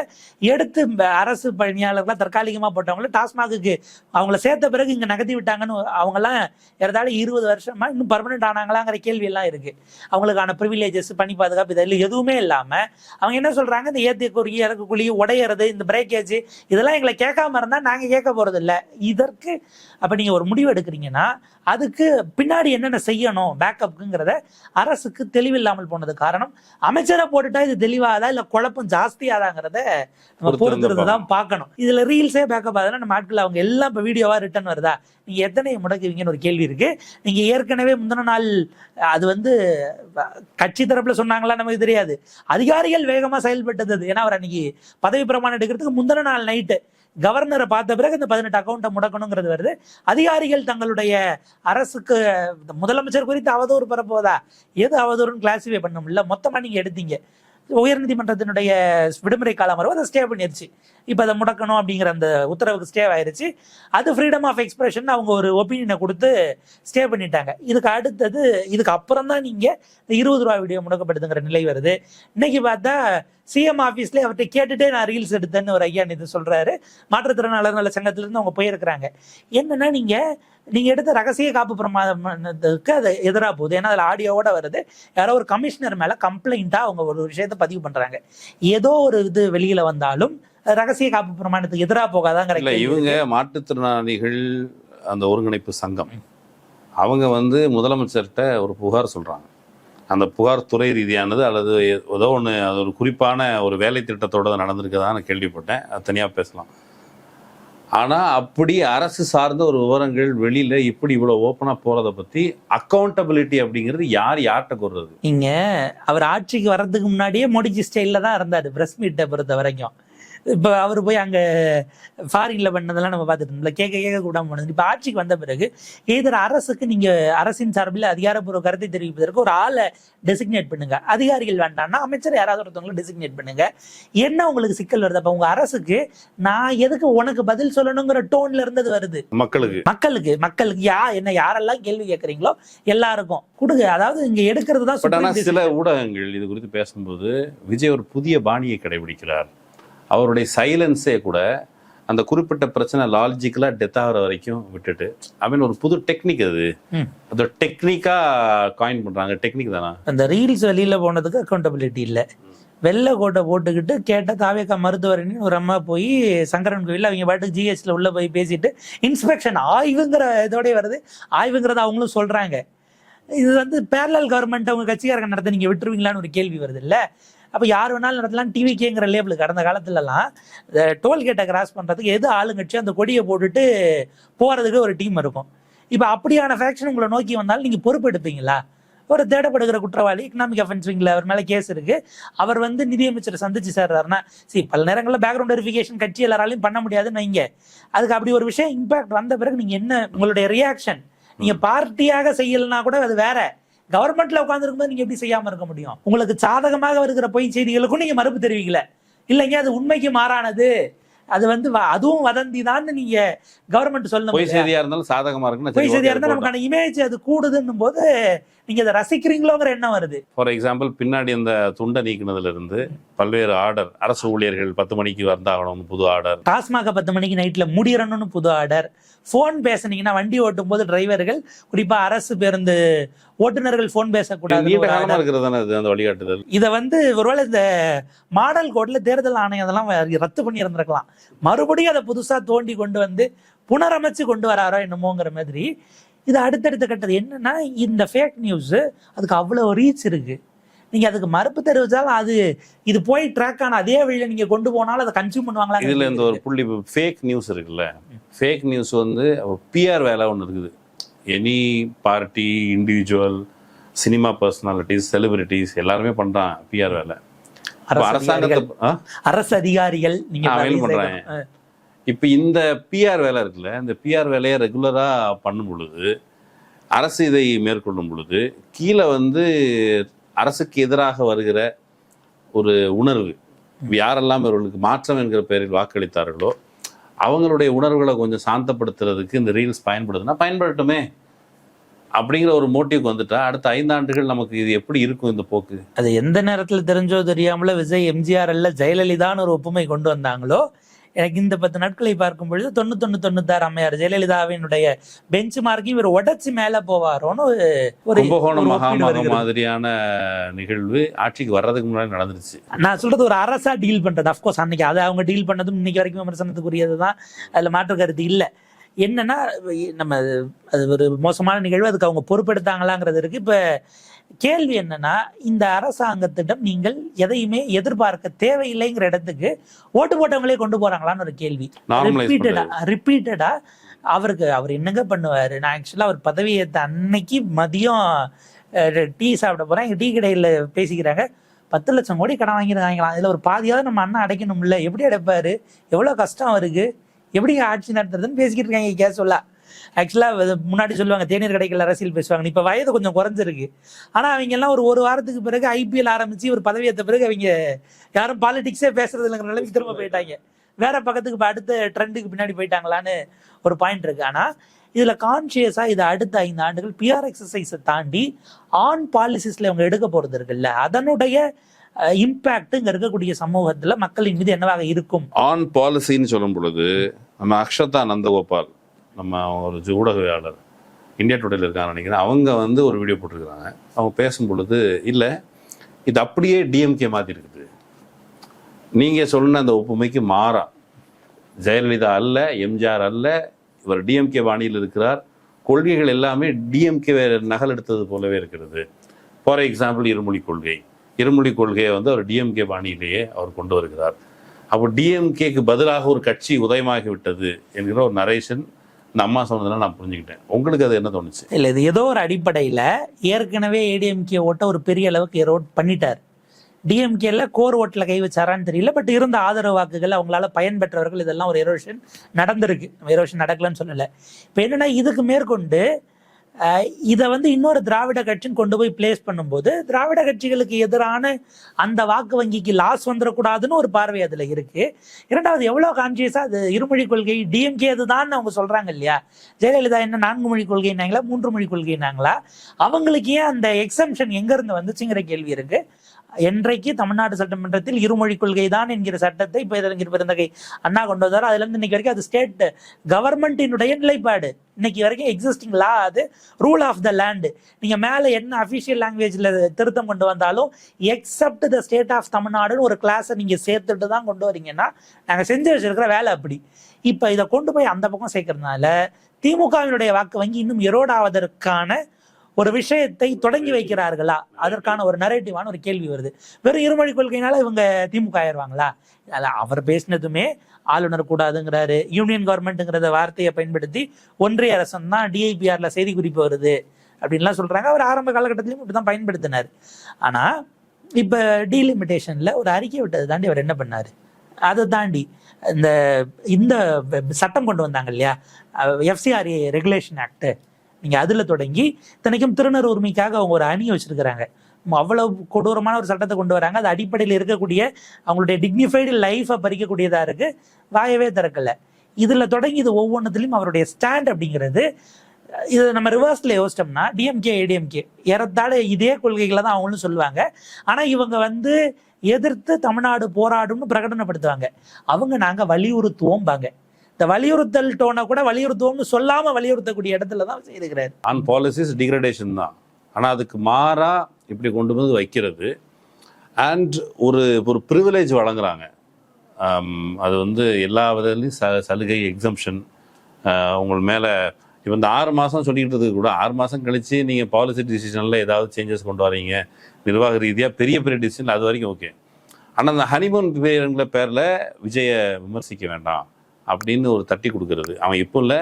எடுத்து அரசு பணியாளர்களா தற்காலிகமா போட்டவங்கள டாஸ்மாகுக்கு அவங்கள சேர்த்த பிறகு இங்க நகர்த்தி விட்டாங்கன்னு அவங்க எல்லாம் ஏறதால 20 வருஷமா இன்னும் பர்மனன்ட் ஆனாங்களாங்கிற கேள்வி எல்லாம் இருக்கு. அவங்களுக்கான ப்ரிவிலேஜஸ், பணி பாதுகாப்பு இதெல்லாம் எதுவுமே இல்லாம அவங்க என்ன சொல்றாங்க, இந்த ஏத்திக்குறி இறக்குக்குழி உடையிறது, இந்த பிரேக்கேஜ் இதெல்லாம் எங்களை கேட்காம இருந்தா நாங்க கேட்க போறது இல்லை. இதற்கு அப்ப நீங்க ஒரு முடிவு எடுக்கிறீங்கன்னா அதுக்கு பின்னாடி என்னென்ன செய்யணும் பேக்கப்புங்கிறத அரசுக்கு தெளிவில்லாமல் போனது காரணம். அமைச்சரை போட்டுட்டா இது தெளிவாதா இல்ல குழப்பம் ஜாஸ்தியாதாங்கிறத நம்ம பொறுத்துறது தான் பார்க்கணும். இதுல ரீல்ஸே பேக்கப் ஆகுதுன்னா நம்ம ஆட்கள் அவங்க எல்லாம் இப்ப வீடியோவா ரிட்டர்ன் வருதா, நீங்க எத்தனை முடக்குவீங்கன்னு ஒரு கேள்வி இருக்கு. நீங்க ஏற்கனவே முந்தின நாள் அது வந்து கட்சி தரப்புல சொன்னாங்களா நமக்கு தெரியாது, அதிகாரிகள் வேகமா செயல்பட்டது. ஏன்னா அவர் அன்னைக்கு பதவி பிரமாணம் எடுக்கிறதுக்கு முந்தின நாள் நைட்டு கவர்னரை பார்த்த பிறகு இந்த 18 அக்கௌண்ட்டை முடக்கணுங்கிறது வருது. அதிகாரிகள் தங்களுடைய அரசுக்கு முதலமைச்சர் குறித்து அவதூறு பரப்புவதா, எது அவதூறுன்னு கிளாசிஃபை பண்ண முடியல, மொத்தமா நீங்க எடுத்தீங்க. உயர்நீதிமன்றத்தினுடைய விடுமுறை காலம் வரும், அதை ஸ்டே பண்ணிருச்சு. இப்போ அதை முடக்கணும் அப்படிங்கிற அந்த உத்தரவுக்கு ஸ்டே ஆயிருச்சு. அது ஃப்ரீடம் ஆஃப் எக்ஸ்பிரஷன் அவங்க ஒரு ஒப்பீனியனை கொடுத்து ஸ்டே பண்ணிட்டாங்க. இதுக்கு அடுத்தது இதுக்கு அப்புறம் தான் நீங்க இந்த 20 ரூபா வீடியோ முடக்கப்படுதுங்கிற நிலை வருது. இன்னைக்கு பார்த்தா சிஎம் ஆஃபீஸ்லேயே அவர்கிட்ட கேட்டுட்டே நான் ரீல்ஸ் எடுத்தேன்னு ஒரு ஐயா இது சொல்றாரு. மாற்றுத்திறனாளர் நல சங்கத்திலிருந்து அவங்க போயிருக்கிறாங்க. என்னன்னா நீங்க எடுத்த ரகசிய காப்பு பிரமாதத்துக்கு அது எதிராக போகுது. ஏன்னா அதில் ஆடியோவோட வருது. யாரோ ஒரு கமிஷனர் மேல கம்ப்ளைண்டா அவங்க ஒரு விஷயத்த பதிவு பண்றாங்க. ஏதோ ஒரு இது வெளியில வந்தாலும் ரகசிய காப்பு பிரமாணத்துக்கு எதிராக போகாதாங்கிற. இவங்க மாற்றுத்திறனாளிகள் அந்த ஒருங்கிணைப்பு சங்கம் அவங்க வந்து முதலமைச்சர்கிட்ட ஒரு புகார் சொல்றாங்க. அந்த புகார் துறை ரீதியானது அல்லது ஏதோ ஒன்று அது ஒரு குறிப்பான ஒரு வேலை திட்டத்தோட நடந்திருக்கதான் கேள்விப்பட்டேன். அது தனியாக பேசலாம். ஆனால் அப்படி அரசு சார்ந்த ஒரு விவரங்கள் வெளியில் இப்படி இவ்வளோ ஓப்பனாக போகிறத பற்றி அக்கௌண்டபிலிட்டி அப்படிங்கிறது யார்கிட்ட கூறுறது? இங்கே அவர் ஆட்சிக்கு வர்றதுக்கு முன்னாடியே மோடிஜி ஸ்டைலில் தான் இருந்தார் ப்ரெஸ் மீட்டை பொறுத்த வரைக்கும். இப்போ அவர் போய் அங்கே ஃபாரின்ல பண்ணதெல்லாம் நம்ம பார்த்துட்டு இருந்தோம்ல, கேட்க கூடாம பண்ணது. இப்போ ஆட்சிக்கு வந்த பிறகு எதிர் அரசுக்கு நீங்கள் அரசின் சார்பில் அதிகாரப்பூர்வ கருத்தை தெரிவிப்பதற்கு ஒரு ஆளை டெசிக்னேட் பண்ணுங்க. அதிகாரிகள் வேண்டாம்னா அமைச்சர் யாராவது ஒருத்தவங்களை டெசிக்னேட் பண்ணுங்க. என்ன உங்களுக்கு சிக்கல் வருது? அப்போ உங்க அரசுக்கு நான் எதுக்கு உனக்கு பதில் சொல்லணுங்கிற டோன்ல இருந்தது வருது. மக்களுக்கு யாரெல்லாம் கேள்வி கேட்கறீங்களோ எல்லாருக்கும் கொடுங்க. அதாவது இங்க எடுக்கிறது தான். சில ஊடகங்கள் இது குறித்து பேசும்போது விஜய் ஒரு புதிய பாணியை கடைபிடிக்கிறார். அவருடைய சைலன்ஸே கூட அந்த குறிப்பிட்ட பிரச்சனை லாஜிக்கலா டெத் ஆகிற வரைக்கும் விட்டுட்டு ஒரு புது டெக்னிக் அது டெக்னிக்கா காயின் பண்றாங்க. டெக்னிக் தானா? அந்த ரீல்ஸ் வெளியில போனதுக்கு அக்கௌண்டபிலிட்டி இல்லை. வெள்ளை கோட்டை போட்டுக்கிட்டு கேட்ட தாவேக்கா மருத்துவரின் ஒரு அம்மா போய் சங்கரன் கோயில் அவங்க பாட்டுக்கு ஜிஹெச்ல உள்ள போய் பேசிட்டு இன்ஸ்பெக்ஷன் ஆய்வுங்கிற இதோடய வருது. ஆய்வுங்கிறத அவங்களும் சொல்றாங்க. இது வந்து பேரலல் கவர்மெண்ட் அவங்க கட்சிக்காரங்க நடத்த நீங்க விட்டுருவீங்களான்னு ஒரு கேள்வி வருது இல்ல. அப்போ யார் வேணாலும் நடத்தலாம். டிவிக்கேங்கிற லேபிள் கடந்த காலத்துலலாம் டோல்கேட்டை கிராஸ் பண்ணுறதுக்கு எது ஆளுங்கட்சி அந்த கொடியை போட்டுட்டு போகிறதுக்கு ஒரு டீம் இருக்கும். இப்போ அப்படியான ஃபேக்ஷன் உங்களை நோக்கி வந்தாலும் நீங்கள் பொறுப்பு எடுப்பீங்களா? ஒரு தேடப்படுகிற குற்றவாளி எக்கனாமிக் அஃபென்சிங்ல அவர் மேலே கேஸ் இருக்கு. அவர் வந்து நிதியமைச்சரை சந்திச்சு சேர்றாருன்னா பல நேரங்களில் பேக்ரவுண்ட் வெரிஃபிகேஷன் கட்சி எல்லாராலையும் பண்ண முடியாதுன்னு வைங்க. அதுக்கு அப்படி ஒரு விஷயம் இம்பாக்ட் வந்த பிறகு நீங்கள் என்ன உங்களுடைய ரியாக்ஷன்? நீங்கள் பார்ட்டியாக செய்யலைன்னா கூட அது வேற. கவர்மெண்ட்ல உட்காந்துருக்கும்போது நீங்க எப்படி செய்யாம இருக்க முடியும்? உங்களுக்கு சாதகமாக வருகிற பொய் செய்திகளுக்கும் நீங்க மறுப்பு தெரிவிக்கல. இல்லைங்க அது உண்மைக்கு மாறானது, அது வந்து அதுவும் வதந்தி தான் நீங்க கவர்மெண்ட் சொல்லணும். பொய் செய்தியா இருந்தாலும் சாதகமா இருக்கு. பொய் செய்தியா இருந்தாலும் நமக்கான இமேஜ் அது கூடுதுன்னும் போது நீங்க அதை ரசிக்கிறீங்களோங்கிற எண்ணம் வருது. ஃபார் எக்ஸாம்பிள் பின்னாடி அந்த துண்டை நீக்கினதுல இருந்து பல்வேறு ஆர்டர், அரசு ஊழியர்கள் 10 மணிக்கு வந்தாகணும்னு புது ஆர்டர், டாஸ்மாக 10 மணிக்கு நைட்ல முடியணும்னு புது ஆர்டர், போன் பேசுனீங்கன்னா வண்டி ஓட்டும் போது டிரைவர்கள் குறிப்பா அரசு பேருந்து ஓட்டுநர்கள் போன் பேசக்கூடாது. அந்த வழிகாட்டுதல் இதை வந்து ஒருவேளை இந்த மாடல் கோட்ல தேர்தல் ஆணையம் அதெல்லாம் ரத்து பண்ணி இருந்திருக்கலாம். மறுபடியும் அதை புதுசா தோண்டி கொண்டு வந்து புனரமைச்சு கொண்டு வராரோ என்னமோங்கிற மாதிரி. இது அடுத்தடுத்த கட்டது என்னன்னா இந்த ஃபேக் நியூஸ் அதுக்கு அவ்வளவு ரீச் இருக்கு. நீங்க அதுக்கு மறுப்பு தெரிவிச்சாலும் அது இது போய் ட்ராக் ஆன அதே வழியில நீங்க கொண்டு போனாலும் அதை கன்சியூம் பண்ணுவாங்களா? இதுல இந்த ஒரு புள்ளி ஃபேக் நியூஸ் இருக்குல்ல, ஃபேக் நியூஸ் வந்து பிஆர் வேலை ஒன்று இருக்குது. Any party, individual, cinema personalities, celebrities எல்லாருமே பண்றான் பிஆர் வேலை. அரசு அதிகாரிகள் பண்றாங்க. இப்ப இந்த பிஆர் வேலை இருக்குல்ல, இந்த பிஆர் வேலையை ரெகுலரா பண்ணும் பொழுது, அரசு இதை மேற்கொள்ளும் பொழுது, கீழே அரசுக்கு எதிராக வருகிற ஒரு உணர்வு, யாரெல்லாம் இவர்களுக்கு மாற்றம் என்கிற பெயரில் வாக்களித்தார்களோ அவங்களுடைய உணர்வுகளை கொஞ்சம் சாந்தப்படுத்துறதுக்கு இந்த ரீல்ஸ் பயன்படுதுன்னா பயன்படட்டுமே அப்படிங்கிற ஒரு மோட்டிவ்க்கு வந்துட்டா அடுத்த 5 ஆண்டுகள் நமக்கு இது எப்படி இருக்கும் இந்த போக்கு? அது எந்த நேரத்தில் தெரிஞ்சோ தெரியாமல விஜய் எம்ஜிஆர் அல்ல ஜெயலலிதான்னு ஒரு ஒப்புமை கொண்டு வந்தாங்களோ, எனக்கு இந்த 10 நாட்களை பார்க்கும் பொழுது 91-96 அம்மையார் ஜெயலலிதாவினுடைய பெஞ்ச் மார்க்கையும் இவர் உடச்சி மேல போவாரோன்னு ஒரு கும்பகோணம் மகாமகம் மாதிரியான நிகழ்வு ஆட்சிக்கு வர்றதுக்கு முன்னாடி நடந்துருச்சு. நான் சொல்றது ஒரு அரசா டீல் பண்றது. அப்கோர்ஸ் அன்னைக்கு அதை அவங்க டீல் பண்ணதும் இன்னைக்கு வரைக்கும் விமர்சனத்துக்குரியது தான், அதுல மாற்று கருத்து இல்லை. என்னன்னா நம்ம அது ஒரு மோசமான நிகழ்வு, அதுக்கு அவங்க பொறுப்பெடுத்தாங்களாங்கிறது இருக்கு. இப்ப கேள்வி என்னன்னா, இந்த அரசாங்கத்திடம் நீங்கள் எதையுமே எதிர்பார்க்க தேவையில்லைங்கிற இடத்துக்கு ஓட்டு போட்டவங்களே கொண்டு போறாங்களான்னு ஒரு கேள்வி. ரிப்பீட்டடா அவர் என்னங்க பண்ணுவாரு? நான் ஆக்சுவலா அவர் பதவி ஏற்ற அன்னைக்கு மதியம் டீ சாப்பிட போறேன், எங்க டீ கடையில பேசிக்கிறாங்க 10 லட்சம் கோடி கடன் வாங்கியிருக்காங்களாம், இதுல ஒரு பாதியாவது நம்ம அண்ணன் அடைக்கணும்ல, எப்படி அடைப்பாரு, எவ்வளவு கஷ்டம் அவருக்கு, எப்படி ஆட்சி நடத்துறதுன்னு பேசிக்கிட்டு இருக்காங்க கேஷுவலா. ஆக்சுவலா முன்னாடி சொல்லுவாங்க தேநீர் கடைகள் அரசியல் பேசுவாங்க, இப்ப வயது கொஞ்சம் குறைஞ்சிருக்கு. ஆனா அவங்க எல்லாம் ஒரு வாரத்துக்கு பிறகு ஐபிஎல் ஆரம்பிச்சு ஒரு பதவி ஏற்ற பிறகு அவங்க யாரும் பாலிடிக்ஸே பேசுறது இல்லைங்கிற நிலைக்கு திரும்ப போயிட்டாங்க. வேற பக்கத்துக்கு இப்ப அடுத்த ட்ரெண்டுக்கு பின்னாடி போயிட்டாங்களான்னு ஒரு பாயிண்ட் இருக்கு. ஆனா இதுல கான்சியஸா இது அடுத்த 5 ஆண்டுகள் பிஆர் எக்ஸசைஸை தாண்டி ஆன் பாலிசிஸ்ல அவங்க எடுக்க போறது இருக்குல்ல, அதனுடைய இம்பாக்ட் இங்க இருக்கக்கூடிய சமூகத்துல மக்களின் மீது என்னவாக இருக்கும்? ஆன் பாலிசின்னு சொல்லும் பொழுது நம்ம அக்ஷதா நந்தகோபால், நம்ம ஒரு ஊடகவியாளர், இந்தியா டுடேல இருக்காங்க நினைக்கிறேன், அவங்க ஒரு வீடியோ போட்டிருக்கிறாங்க. அவங்க பேசும் பொழுது இல்லை இது அப்படியே டிஎம்கே மாதிரி இருக்குது, நீங்க சொன்ன அந்த ஒப்புமைக்கு மாறா, ஜெயலலிதா அல்ல, எம்ஜிஆர் அல்ல, இவர் டிஎம்கே பாணியில் இருக்கிறார், கொள்கைகள் எல்லாமே டிஎம்கே நகல் எடுத்தது போலவே இருக்கிறது. ஃபார் எக்ஸாம்பிள் இருமொழி கொள்கையை அவர் டிஎம்கே பாணியிலேயே அவர் கொண்டு வருகிறார். அப்போ டிஎம்கேக்கு பதிலாக ஒரு கட்சி உதயமாகி விட்டது என்கிற ஒரு நரேஷன் இந்த அம்மா சொன்னதுனால நான் புரிஞ்சுக்கிட்டேன். உங்களுக்கு அது என்ன தோணுச்சு? இல்லை, இது ஏதோ ஒரு அடிப்படையில் ஏற்கனவே ஏடிஎம்கே ஓட்ட ஒரு பெரிய அளவுக்கு எரோட் பண்ணிட்டார். டிஎம்கேல கோர் ஓட்டில் கை வச்சாரான்னு தெரியல, பட் இருந்த ஆதரவு வாக்குகள் அவங்களால பயன்பெற்றவர்கள் இதெல்லாம் ஒரு எரோஷன் நடந்திருக்கு. எரோஷன் நடக்கலன்னு சொல்லலை. இப்போ என்னன்னா இதுக்கு மேற்கொண்டு இதை இன்னொரு திராவிட கட்சின்னு கொண்டு போய் பிளேஸ் பண்ணும்போது திராவிட கட்சிகளுக்கு எதிரான அந்த வாக்கு வங்கிக்கு லாஸ் வந்துடக்கூடாதுன்னு ஒரு பார்வை அதுல இருக்கு. இரண்டாவது, எவ்வளவு கான்சியஸா அது இருமொழி கொள்கை டிஎம்கே அதுதான் அவங்க சொல்றாங்க இல்லையா. ஜெயலலிதா என்ன 4 மொழி கொள்கைனாங்களா 3 மொழி கொள்கைனாங்களா? அவங்களுக்கு ஏன் அந்த எக்ஸம்ஷன் எங்க இருந்து வந்துச்சுங்கிற கேள்வி இருக்கு. என்றைக்கு தமிழ்நாடு சட்டமன்றத்தில் இருமொழி கொள்கை தான் என்கிற சட்டத்தை பேரறிஞர் பெருந்தகை அண்ணா கொண்டு வந்தாரோ அதுல இருந்து இன்னைக்கு வரைக்கும் அது ஸ்டேட் கவர்மெண்டினுடைய நிலைப்பாடு. இன்னைக்கு வரைக்கும் எக்ஸிஸ்டிங் லா, அது ரூல் ஆஃப் த லேண்ட். நீங்க மேல என்ன அபிஷியல் லாங்குவேஜ்ல திருத்தம் கொண்டு வந்தாலும் எக்ஸப்ட் த ஸ்டேட் ஆஃப் தமிழ்நாடுன்னு ஒரு கிளாஸை நீங்க சேர்த்துட்டு தான் கொண்டு வரீங்கன்னா நாங்க செஞ்சு வச்சிருக்கிற வேலை அப்படி. இப்ப இதை கொண்டு போய் அந்த பக்கம் சேர்க்கறதுனால திமுகவினுடைய வாக்கு வங்கி இன்னும் எரோடாவதற்கான ஒரு விஷயத்தை தொடங்கி வைக்கிறார்களா, அதற்கான ஒரு நரேட்டிவான ஒரு கேள்வி வருது. வெறும் இருமொழி கொள்கையினால இவங்க திமுக ஆயிடுவாங்களா? அவர் பேசினதுமே ஆளுநர் கூடாதுங்கிறாரு, யூனியன் கவர்மெண்ட்ங்கிறத வார்த்தையை பயன்படுத்தி ஒன்றிய அரசன் தான் டிஐபிஆர்ல செய்தி குறிப்பு வருது அப்படின்லாம் சொல்றாங்க. அவர் ஆரம்ப காலகட்டத்திலையும் இப்படிதான் பயன்படுத்தினார். ஆனா இப்ப டீலிமிட்டேஷன்ல ஒரு அறிக்கை விட்டதை தாண்டி அவர் என்ன பண்ணாரு? அதை தாண்டி இந்த சட்டம் கொண்டு வந்தாங்க இல்லையா, எஃப்சிஆர்ஏ ரெகுலேஷன் ஆக்ட், நீங்க அதுல தொடங்கி இத்தனைக்கும் திருநர் உரிமைக்காக அவங்க ஒரு அணி வச்சிருக்கிறாங்க. அவ்வளவு கொடூரமான ஒரு சட்டத்தை கொண்டு வராங்க. அது அடிப்படையில் இருக்கக்கூடிய அவங்களுடைய டிக்னிஃபைடு லைஃபை பறிக்கக்கூடியதா இருக்கு. வாயவே திறக்கல. இதுல தொடங்கி இது ஒவ்வொன்றத்திலையும் அவருடைய ஸ்டாண்ட் அப்படிங்கிறது, இது நம்ம ரிவர்ஸ்ல யோசிச்சோம்னா டிஎம்கே ஏடிஎம்கே ஏறத்தாழ இதே கொள்கைகளை தான் அவங்களும் சொல்லுவாங்க. ஆனா இவங்க எதிர்த்து தமிழ்நாடு போராடும்னு பிரகடனப்படுத்துவாங்க. அவங்க நாங்க வலியுறுத்துவோம்பாங்க. இந்த வலியுறுத்தல் டோனை கூட வலியுறுத்துவோம்னு சொல்லாம வலியுறுத்தக்கூடிய இடத்துல தான் செய்திருக்கிறாரு. ஆன் பாலிசிஸ் டிகிரடேஷன் தான். ஆனா அதுக்கு மாறா இப்படி கொண்டு வந்து வைக்கிறது அண்ட் ஒரு ப்ரிவிலேஜ் வழங்குறாங்க. அது எல்லா விதத்துலையும் சலுகை, எக்ஸம்ஷன் உங்கள் மேலே. இப்போ இந்த 6 மாதம் சொல்லிக்கிட்டு கூட 6 மாதம் கழிச்சு நீங்கள் பாலிசி டிசிஷனில் ஏதாவது சேஞ்சஸ் கொண்டு வரீங்க நிர்வாக ரீதியாக பெரிய டிசிஷன், அது வரைக்கும் ஓகே. ஆனால் அந்த ஹனிமூன் பேருங்கிற பேரில் விஜயை விமர்சிக்க வேண்டாம் அப்படின்னு ஒரு தட்டி கொடுக்கறது. அவன் இப்போ இல்லை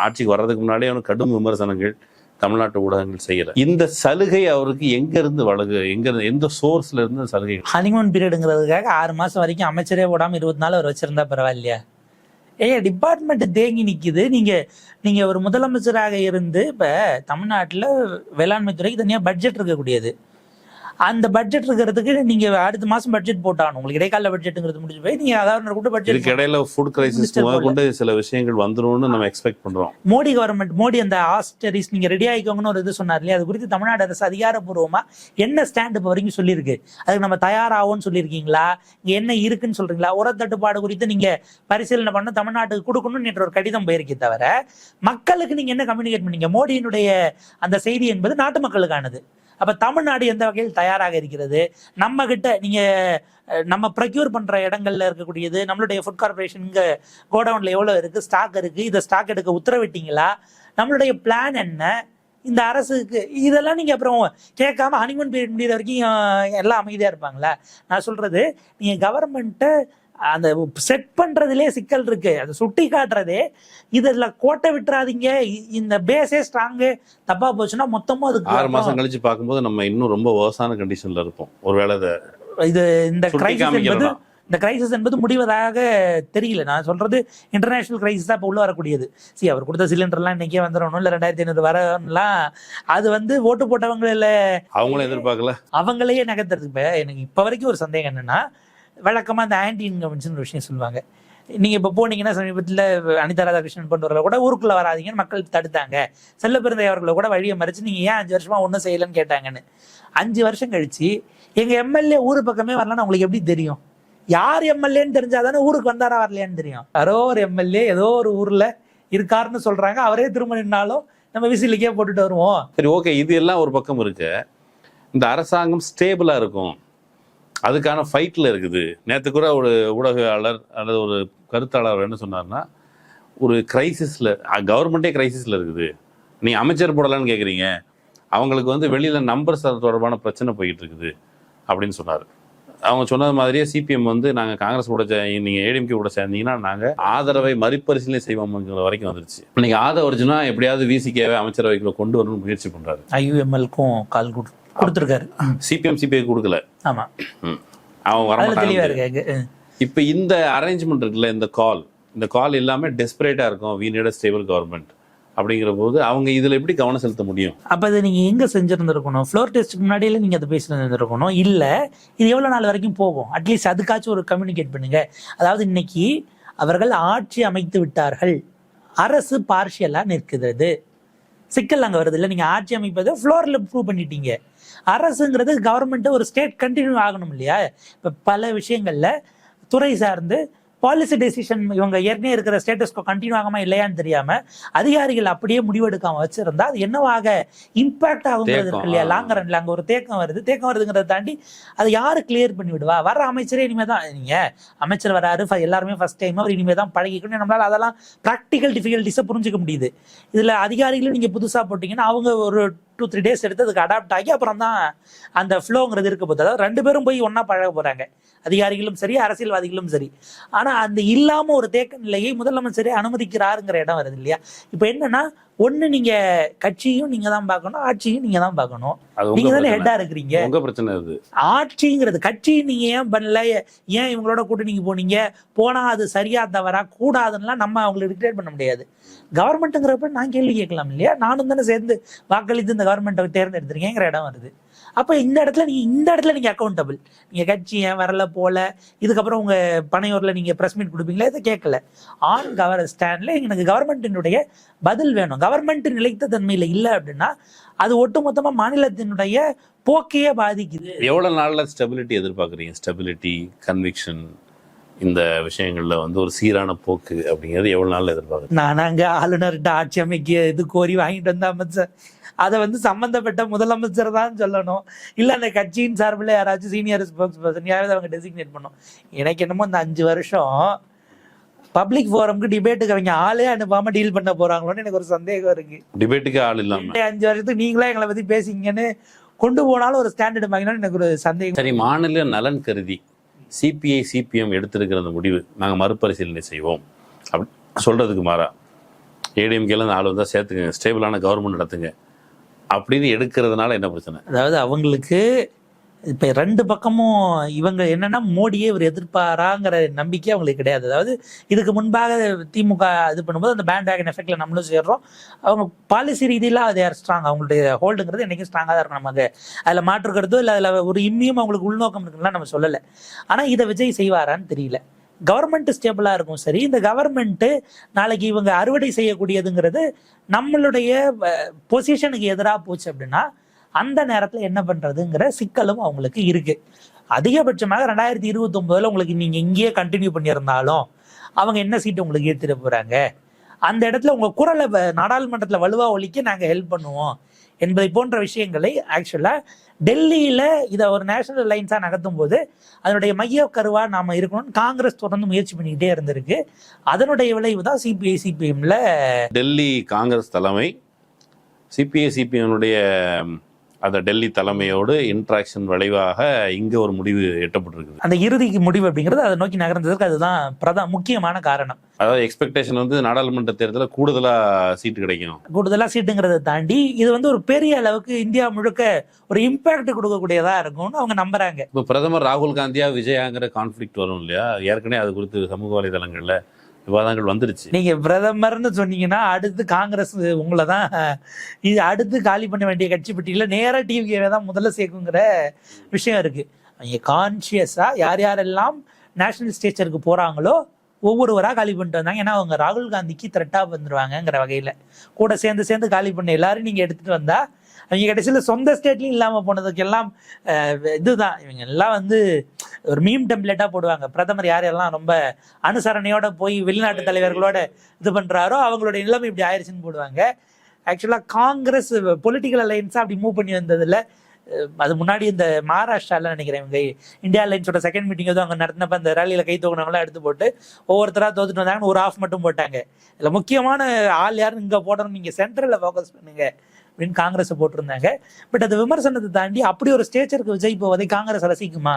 ஆட்சிக்கு வர்றதுக்கு முன்னாடியே அவனுக்கு கடும் விமர்சனங்கள் தமிழ்நாட்டு ஊடகங்கள் செய்யல. இந்த சலுகை அவருக்கு எங்க இருந்து எந்த சோர்ஸ்ல இருந்து சலுகை? ஹனிமூன் பீரியடுங்கிறதுக்காக 6 மாசம் வரைக்கும் அமைச்சரே போடாம 24 அவர் வச்சிருந்தா பரவாயில்லையா? டிபார்ட்மெண்ட் தேங்கி நிக்குது. நீங்க ஒரு முதலமைச்சராக இருந்து இப்ப தமிழ்நாட்டுல வேளாண்மை துறைக்கு தனியா பட்ஜெட் இருக்கக்கூடியது. அந்த பட்ஜெட் இருக்கிறதுக்கு நீங்க அடுத்த மாசம் பட்ஜெட் போட்டாகணும். உங்களுக்கு இடைக்கால பட்ஜெட்டுங்கிறது முடிஞ்சு போய் நீங்க அதாவது கூட பட்ஜெட் இடையில ஃபுட் கிரைசிஸ் கொண்டு சில விஷயங்கள் வந்துரும்னு நம்ம எக்ஸ்பெக்ட் பண்றோம். மோடி அந்த ஆஸ்டரிஸ் நீங்க ரெடி ஆகிக்கோங்கன்னு ஒரு இது சொன்னார் இல்லையா? அது குறித்து தமிழ்நாடு அரசு அதிகாரப்பூர்வமா என்ன ஸ்டாண்ட் இப்போ வரைக்கும் சொல்லியிருக்கு? அதுக்கு நம்ம தயாராகும்னு சொல்லியிருக்கீங்களா? இங்க என்ன இருக்குன்னு சொல்றீங்களா? உர தட்டுப்பாடு குறித்து நீங்க பரிசீலனை பண்ண தமிழ்நாட்டுக்கு கொடுக்கணும்னு நேற்று ஒரு கடிதம் போயிருக்கே தவிர மக்களுக்கு நீங்க என்ன கம்யூனிகேட் பண்ணீங்க? மோடியினுடைய அந்த செய்தி என்பது நாட்டு மக்களுக்கானது. அப்ப தமிழ்நாடு எந்த வகையில் தயாராக இருக்கிறது? நம்ம கிட்ட நீங்க நம்ம ப்ரொக்யூர் பண்ற இடங்கள்ல இருக்கக்கூடியது நம்மளுடைய ஃபுட் கார்பரேஷன் கோடவுன்ல எவ்வளவு இருக்கு, ஸ்டாக் இருக்கு, இதை ஸ்டாக் எடுக்க உத்தரவிட்டீங்களா? நம்மளுடைய பிளான் என்ன? இந்த அரசுக்கு இதெல்லாம் நீங்க அப்புறம் கேட்காம ஹனிமூன் பீரியட் முடிகிற வரைக்கும் எல்லாம் அமைதியா இருப்பாங்களா? நான் சொல்றது, நீங்க கவர்மெண்ட்டை அந்த செட் பண்றதுலே சிக்கல் இருக்கு. அதை சுட்டி காட்டுறதே இதுல கோட்டை விட்டுறாதீங்க, இந்த பேஸே ஸ்ட்ராங்கு தப்பா போச்சுன்னா மொத்தமும் அதுக்கு 6 மாசம் கழிச்சு பார்க்கும்போது நம்ம இன்னும் ரொம்ப வர்ஸான கண்டிஷன்ல இருப்போம். ஒருவேளை இந்த கிரைசிஸ் என்பது முடிவதாக தெரியல. நான் சொல்றது இன்டர்நேஷனல் கிரைசிஸ் தான் இப்போ உள்ள வரக்கூடியது. அவர் கொடுத்த சிலிண்டர்லாம் இன்னைக்கே வந்துடணும், இல்லை 2500 வரலாம். அது ஓட்டு போட்டவங்க இல்லை, அவங்களும் எதிர்பார்க்கல, அவங்களையே நகர்த்துறது. இப்போ எனக்கு இப்போ வரைக்கும் ஒரு சந்தேகம் என்னன்னா, வழக்கமாக அந்த ஆன்டி இன்கவென்ஷன் ஒரு விஷயம் சொல்லுவாங்க. நீங்கள் இப்போ போனீங்கன்னா சமீபத்தில் அனிதா ராதாகிருஷ்ணன் பண்ணுறவரை கூட ஊருக்குள்ளே வராதிங்கன்னு மக்கள் தடுத்தாங்க. செல்ல பிறந்தை அவர்களை கூட வழியை மறைச்சு நீங்கள் ஏன் 5 வருஷமா ஒன்றும் செய்யலைன்னு கேட்டாங்கன்னு. 5 வருஷம் கழிச்சு எங்கள் எம்எல்ஏ ஊர் பக்கமே வரலன்னு உங்களுக்கு எப்படி தெரியும்? யார் எம்எல்ஏன்னு தெரிஞ்சாதானே ஊருக்கு வந்தாரா வரலையான்னு தெரியும். யாரோ ஒரு எம்எல்ஏ ஏதோ ஒரு ஊரில் இருக்காருன்னு சொல்கிறாங்க, அவரே திரும்ப நின்னாலும் நம்ம விசிலுக்கே போட்டுட்டு வருவோம். சரி, ஓகே, இது எல்லாம் ஒரு பக்கம் இருக்கு. இந்த அரசாங்கம் ஸ்டேபிளாக இருக்கும், அதுக்கான ஃபைட்டில் இருக்குது. நேற்று கூட ஒரு ஊடகவாளர் அல்லது ஒரு கருத்தாளர் என்ன சொன்னார்னா, ஒரு கிரைசிஸில் கவர்மெண்ட்டே கிரைசிஸில் இருக்குது, நீ அமைச்சர் போடலான்னு கேட்குறீங்க, அவங்களுக்கு வெளியில் நம்பர்ஸ் தொடர்பான பிரச்சனை போயிட்டு இருக்குது அப்படின்னு சொன்னார். அவங்க சொன்னது மாதிரியே சிபிஎம் நாங்கள் காங்கிரஸ் கூட நீங்கள் ஏடிஎம்கே கூட சேர்ந்தீங்கன்னா நாங்கள் ஆதரவை மறுபரிசீலனை செய்வோம்ங்கிற வரைக்கும் வந்துருச்சு. இன்னைக்கு ஆதரவுச்சுன்னா எப்படியாவது விசிகேவை அமைச்சரவைக்குள்ள கொண்டு வரணும்னு முயற்சி பண்ணுறாரு. ஐயுஎம்எல்க்கும் கால் கொடுத்துருக்காரு, சிபிஎம் சிபிஐ கொடுக்கல. ஆமா, அவன் வர. இப்ப இந்த அரேஞ்ச்மெண்ட் இருக்குல்ல, இந்த கால் எல்லாமே டெஸ்பரேட்டா இருக்கும். We need a stable government அப்படிங்கிற போது அவங்க இதுல எப்படி கவனம் செலுத்த முடியும்? அப்ப அதை நீங்க எங்க செஞ்சிருந்திருக்கணும்? ஃப்ளோர் டெஸ்ட்டுக்கு முன்னாடியில நீங்க அதை பேசியிருந்திருக்கணும். இல்ல இது எவ்வளவு நாள் வரைக்கும் போகும்? அட்லீஸ்ட் அதுக்காச்சும் ஒரு கம்யூனிகேட் பண்ணுங்க. அதாவது இன்னைக்கு அவர்கள் ஆட்சி அமைத்து விட்டார்கள், அரசு பார்ஷியலா நிற்கிறது. சிக்கல் அங்கே வருது இல்லை? நீங்கள் ஆட்சி அமைப்பதை ஃப்ளோரில் ப்ரூவ் பண்ணிட்டீங்க. அரசுங்கிறது கவர்மெண்ட்டு ஒரு ஸ்டேட் கண்டினியூ ஆகணும் இல்லையா? இப்போ பல விஷயங்களில் துறை சார்ந்து பாலிசி டெசிஷன் இவங்க ஏற்கனவே இருக்கிற ஸ்டேட்டஸ்கோ கண்டினியூ ஆகாம இல்லையான்னு தெரியாம அதிகாரிகள் அப்படியே முடிவெடுக்காம வச்சிருந்தா அது என்னவாக இம்பாக்ட் ஆகுங்கிறது இருக்கு இல்லையா? லாங் ரன்ல அங்கே ஒரு தேக்கம் வருதுங்கிறத தாண்டி அதை யாரு கிளியர் பண்ணி விடுவா? வர அமைச்சரே இனிமே தான், நீங்க அமைச்சர் வராரு எல்லாருமே ஃபர்ஸ்ட் டைம், அவர் இனிமே தான் பழகிக்கணும். நம்மளால அதெல்லாம் ப்ராக்டிக்கல் டிஃபிகல்ட்டிஸை புரிஞ்சுக்க முடியுது. இதுல அதிகாரிகளும் நீங்க புதுசா போட்டீங்கன்னா அவங்க ஒரு 2-3 டேஸ் எடுத்து அதுக்கு அடாப்ட் ஆகி அப்புறம் தான் அந்த ஃப்ளோங்கிறது இருக்க போகுது. அதாவது 2 பேரும் போய் ஒன்னா பழக போறாங்க, அதிகாரிகளும் சரி அரசியல்வாதிகளும் சரி. ஆனா அந்த இல்லாம ஒரு தேக்க நிலையை முதலமைச்சரே அனுமதிக்கிறாருங்கிற இடம் வருது இல்லையா? இப்ப என்னன்னா, ஒண்ணு நீங்க கட்சியும் நீங்க தான் பார்க்கணும், ஆட்சியும் நீங்க தான் பார்க்கணும். நீங்க தானே ஹெட்டா இருக்கிறீங்க. உங்க பிரச்சனை அது. ஆட்சிங்கிறது கட்சி நீங்க ஏன் பண்ணல, ஏன் இவங்களோட கூட்டு நீங்க போனீங்க, போனா அது சரியா தவறா கூடாதுன்னா நம்ம அவங்களை டிக்டேட் பண்ண முடியாது. கவர்மெண்ட்டுங்கிறப்ப நான் கேள்வி கேட்கலாம் இல்லையா? நானும் தானே சேர்ந்து வாக்களித்து இந்த கவர்மெண்ட்டை தேர்ந்தெடுத்திருக்கேங்கிற இடம் வருது. அப்போ இந்த இடத்துல நீங்க அக்கௌண்டபிள். நீங்க கட்சி ஏன் வரல போல, இதுக்கப்புறம் உங்க பனையூர்ல நீங்க பிரஸ் மீட் கொடுப்பீங்களா, இதை கேட்கல. ஆன் ஸ்டாண்ட்ல எனக்கு கவர்மெண்டினுடைய பதில் வேணும். கவர்மெண்ட் நிலைத்த தன்மையில இல்லை அப்படின்னா அது ஒட்டுமொத்தமா மாநிலத்தினுடைய போக்கையே பாதிக்குது. எவ்வளவு நாள்ல ஸ்டெபிலிட்டி எதிர்பார்க்குறீங்க? ஸ்டெபிலிட்டி, கன்விக்ஷன், இந்த விஷயங்கள்ல ஒரு சீரான போக்கு அப்படிங்கிறது எவ்வளவு நாள்ல எதிர்பார்க்குறேன்? நான் அங்க ஆளுநர்கிட்ட ஆட்சி அமைக்க இது கோரி வாங்கிட்டு வந்த அமைச்சர், அதை சம்பந்தப்பட்ட முதலமைச்சர் தான் சொல்லணும். இல்ல அந்த கட்சியின் சார்பில் யாராச்சும் சீனியர் ஸ்போக்ஸ் பர்சன் யாராவது அவங்க டெசிக்னேட் பண்ணணும். எனக்கு என்னமோ இந்த 5 வருஷம் பப்ளிக் ஃபோரம்க்கு டிபேட்டுக்கு அவங்க ஆளே அனுப்பாம டீல் பண்ண போறாங்களோன்னு எனக்கு ஒரு சந்தேகம் இருக்கு. டிபேட்டுக்கு ஆள் இல்லாம 5 வருஷத்துக்கு நீங்களே எங்களை பத்தி பேசிங்கன்னு கொண்டு போனாலும் ஒரு ஸ்டாண்டர்ட் வாங்கினாலும் எனக்கு ஒரு சந்தேகம். சரி, மாநில நலன் கருதி சிபிஐ சிபிஎம் எடுத்திருக்கிற அந்த முடிவு நாங்கள் மறுபரிசீலனை செய்வோம் அப்படி சொல்றதுக்கு மாறா ஏடிஎம்கேல ஆள் வந்தால் சேர்த்துங்க, ஸ்டேபிளான கவர்மெண்ட் நடத்துங்க அப்படின்னு எடுக்கிறதுனால என்ன பிரச்சனை? அதாவது அவங்களுக்கு இப்போ ரெண்டு பக்கமும் இவங்க என்னன்னா மோடியே இவர் எதிர்ப்பாராங்கிற நம்பிக்கை அவங்களுக்கு கிடையாது. அதாவது இதுக்கு முன்பாக திமுக இது பண்ணும்போது அந்த பேண்ட் வேகன் எஃபெக்ட்ல நம்மளும் சேர்றோம். அவங்க பாலிசி ரீதியில் அது ஸ்ட்ராங், அவங்களுடைய ஹோல்டுங்கிறது என்றைக்கும் ஸ்ட்ராங்காக தான் இருக்கும். நமக்கு அதில் மாற்றுக்கிறதோ இல்லை அதில் ஒரு இன்னியும் அவங்களுக்கு உள்நோக்கம் இருக்குன்னா நம்ம சொல்லலை. ஆனால் இதை விஜய் செய்வாரான்னு தெரியல. கவர்மெண்ட் ஸ்டேபிளாக இருக்கும் சரி, இந்த கவர்மெண்ட்டு நாளைக்கு இவங்க அறுவடை செய்யக்கூடியதுங்கிறது நம்மளுடைய பொசிஷனுக்கு எதிராக போச்சு அப்படின்னா அந்த நேரத்தில் என்ன பண்ணுறதுங்கிற சிக்கலும் அவங்களுக்கு இருக்குது. அதிகபட்சமாக 2029 உங்களுக்கு நீங்கள் இங்கேயே கண்டினியூ பண்ணியிருந்தாலும் அவங்க என்ன சீட்டு உங்களுக்கு ஏற்றிட போகிறாங்க, அந்த இடத்துல உங்கள் குரலை நாடாளுமன்றத்தில் வலுவாக ஒழிக்க நாங்கள் ஹெல்ப் பண்ணுவோம் என்பதை போன்ற விஷயங்களை ஆக்சுவலாக டெல்லியில் இதை ஒரு நேஷனல் லைன்ஸாக நகர்த்தும் போது அதனுடைய மைய கருவாக நாம் இருக்கணும்னு காங்கிரஸ் தொடர்ந்து முயற்சி பண்ணிக்கிட்டே இருந்திருக்கு. அதனுடைய விளைவு தான் சிபிஐ சிபிஎம்ல டெல்லி காங்கிரஸ் தலைமை சிபிஐ சிபிஎம்னுடைய அந்த டெல்லி தலைமையோடு இன்ட்ராக்ஷன் விளைவாக இங்கே ஒரு முடிவு எட்டப்பட்டிருக்குது. அந்த இறுதி முடிவு அப்படிங்கிறது அதை நோக்கி நகர்ந்ததற்கு அதுதான் முக்கியமான காரணம். அதாவது எக்ஸ்பெக்டேஷன் நாடாளுமன்ற தேர்தலில் கூடுதலாக சீட்டு கிடைக்கும். கூடுதலாக சீட்டுங்கிறத தாண்டி இது ஒரு பெரிய அளவுக்கு இந்தியா முழுக்க ஒரு இம்பாக்ட் கொடுக்கக்கூடியதா இருக்கும்னு அவங்க நம்புறாங்க. இப்போ பிரதமர் ராகுல் காந்தியா விஜயாங்கிற கான்ஃப்ளிக்ட் வரும் இல்லையா? ஏற்கனவே அது குறித்து சமூக வலைதளங்கள்ல விவாதங்கள் வந்துருச்சு. நீங்க பிரதமர்னு சொன்னீங்கன்னா அடுத்து காங்கிரஸ் உங்களை தான் இது அடுத்து காலி பண்ண வேண்டிய கட்சி பட்டியல நேரா டிவிகேவை தான் முதல்ல சேர்க்குங்கிற விஷயம் இருக்கு. அவங்க கான்சியஸா யார் யாரெல்லாம் நேஷனல் ஸ்டேச்சருக்கு போறாங்களோ ஒவ்வொருவராக காலி பண்ணிட்டு வந்தாங்க. ஏன்னா அவங்க ராகுல் காந்திக்கு த்ரெட்டாக வந்துருவாங்கங்கிற வகையில் கூட சேர்ந்து காலி பண்ண எல்லாரும் நீங்கள் எடுத்துகிட்டு வந்தா அவங்க கடைசியில் சொந்த ஸ்டேட்லையும் இல்லாமல் போனதுக்கெல்லாம் இதுதான். இவங்க எல்லாம் ஒரு மீம் டெம்ப்ளேட்டாக போடுவாங்க. பிரதமர் யாரெல்லாம் ரொம்ப அனுசரணையோட போய் வெளிநாட்டு தலைவர்களோட இது பண்ணுறாரோ அவங்களுடைய நிலைமை இப்படி ஆயிடுச்சுன்னு போடுவாங்க. ஆக்சுவலாக காங்கிரஸ் பொலிட்டிக்கல் அலையன்ஸாக அப்படி மூவ் பண்ணி வந்ததில் அது முன்னாடி இந்த மகாராஷ்டிராவில் நினைக்கிறேன் இவங்க இந்தியா அலையன்ஸோட செகண்ட் மீட்டிங் எதுவும் அங்கே நடத்தினப்ப அந்த ரேலியில் கை தூக்கினவங்களாம் எடுத்து போட்டு ஒவ்வொருத்தராக தோத்துட்டு வந்தாங்கன்னு ஒரு ஆஃப் மட்டும் போட்டாங்க. இதில் முக்கியமான ஆள் யாருன்னு இங்கே போடணும், நீங்கள் சென்ட்ரலில் ஃபோக்கஸ் பண்ணுங்க அப்படின்னு காங்கிரஸை போட்டிருந்தாங்க. பட் அது விமர்சனத்தை தாண்டி அப்படி ஒரு ஸ்டேச்சருக்கு விஜய் போவதை காங்கிரஸ் ரசிக்குமா?